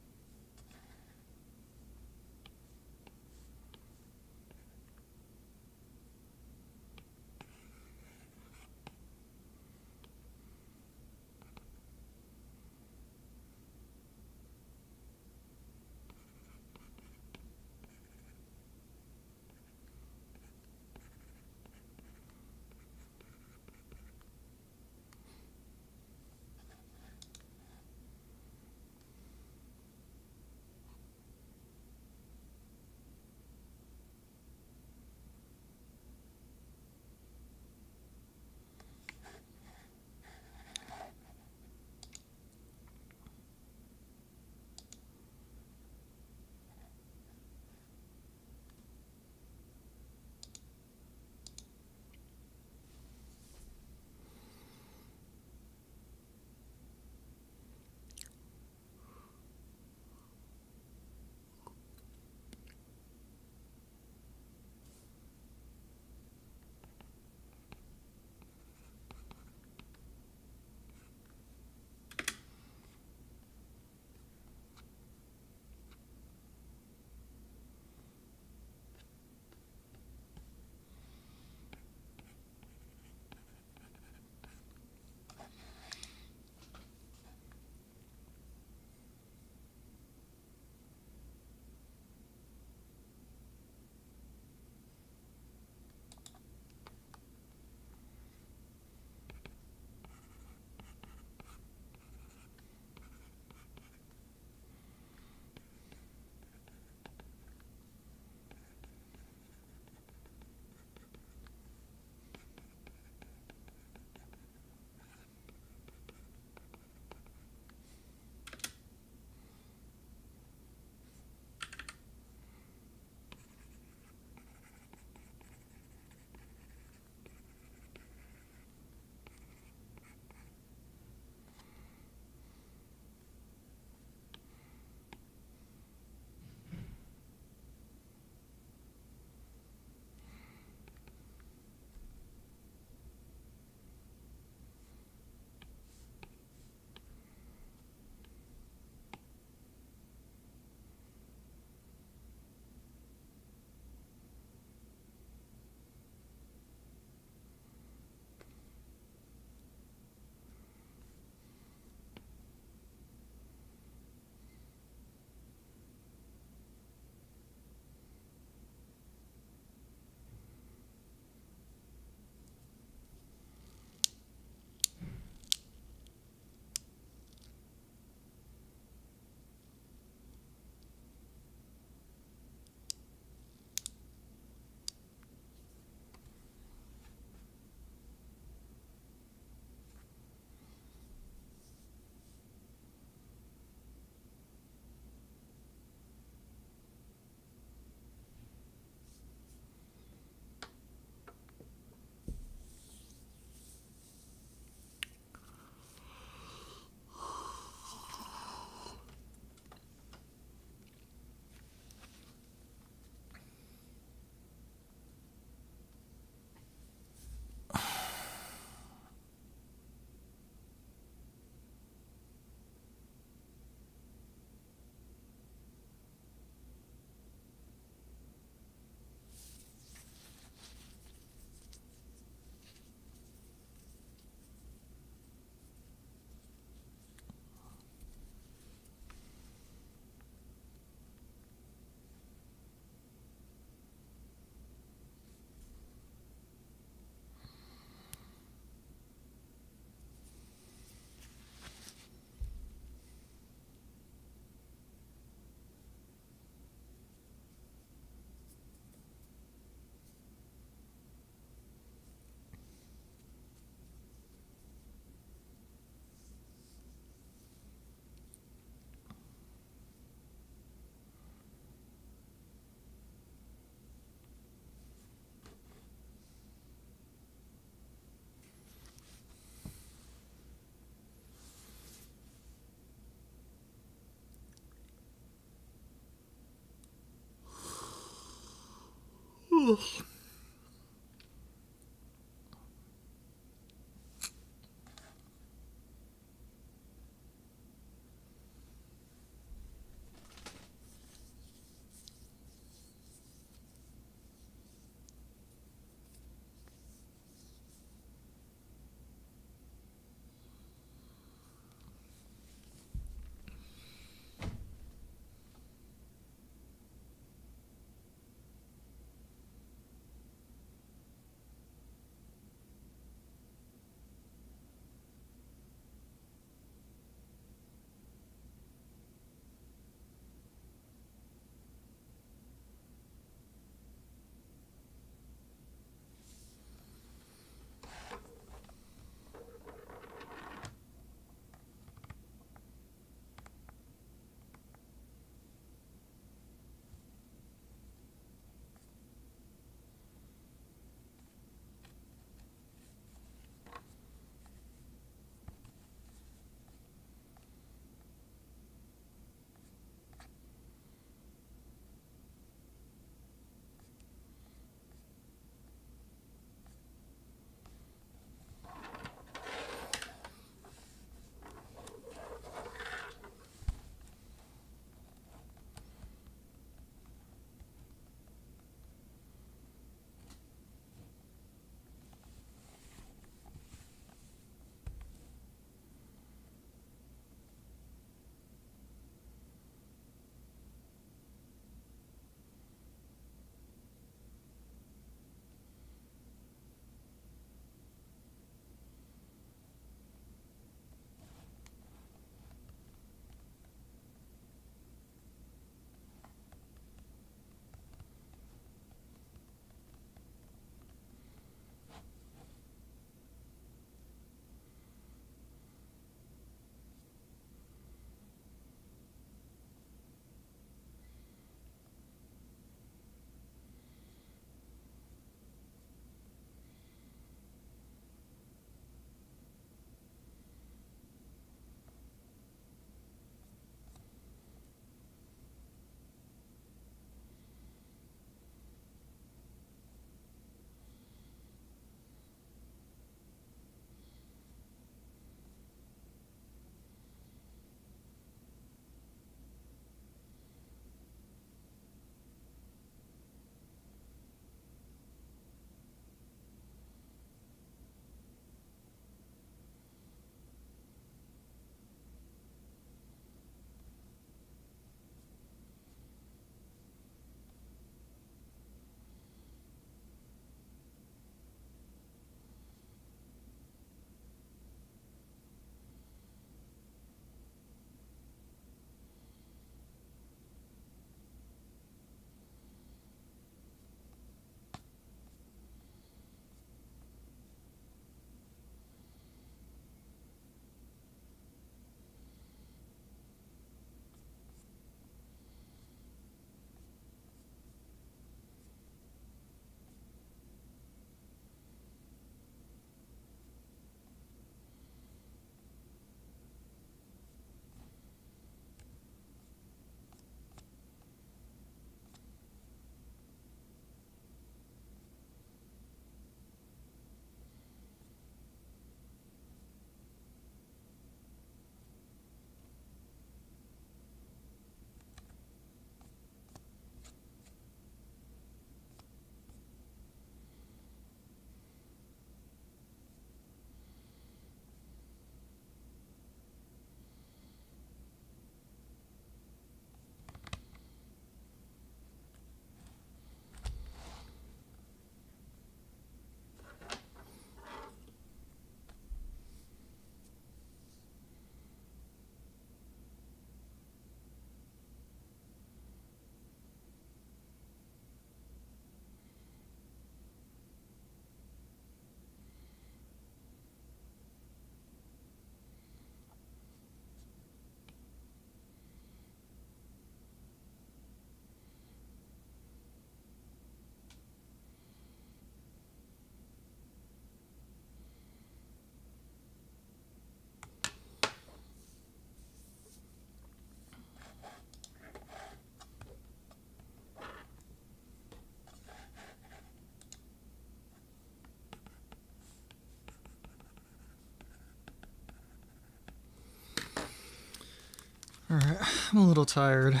I'm a little tired.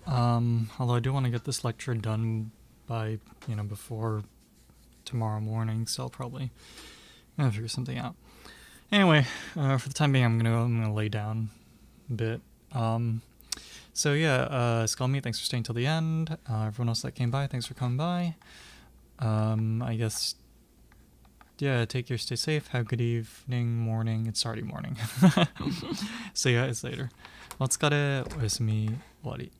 Although I do want to get this lecture done by, before tomorrow morning, so I'll probably figure something out. Anyway, for the time being, I'm gonna lay down a bit. So yeah, Skull thanks for staying till the end. Everyone else that came by, thanks for coming by. I guess, yeah, take care, stay safe, have a good evening, morning. It's already morning. See you guys later. お疲れ、おやすみ、終わり。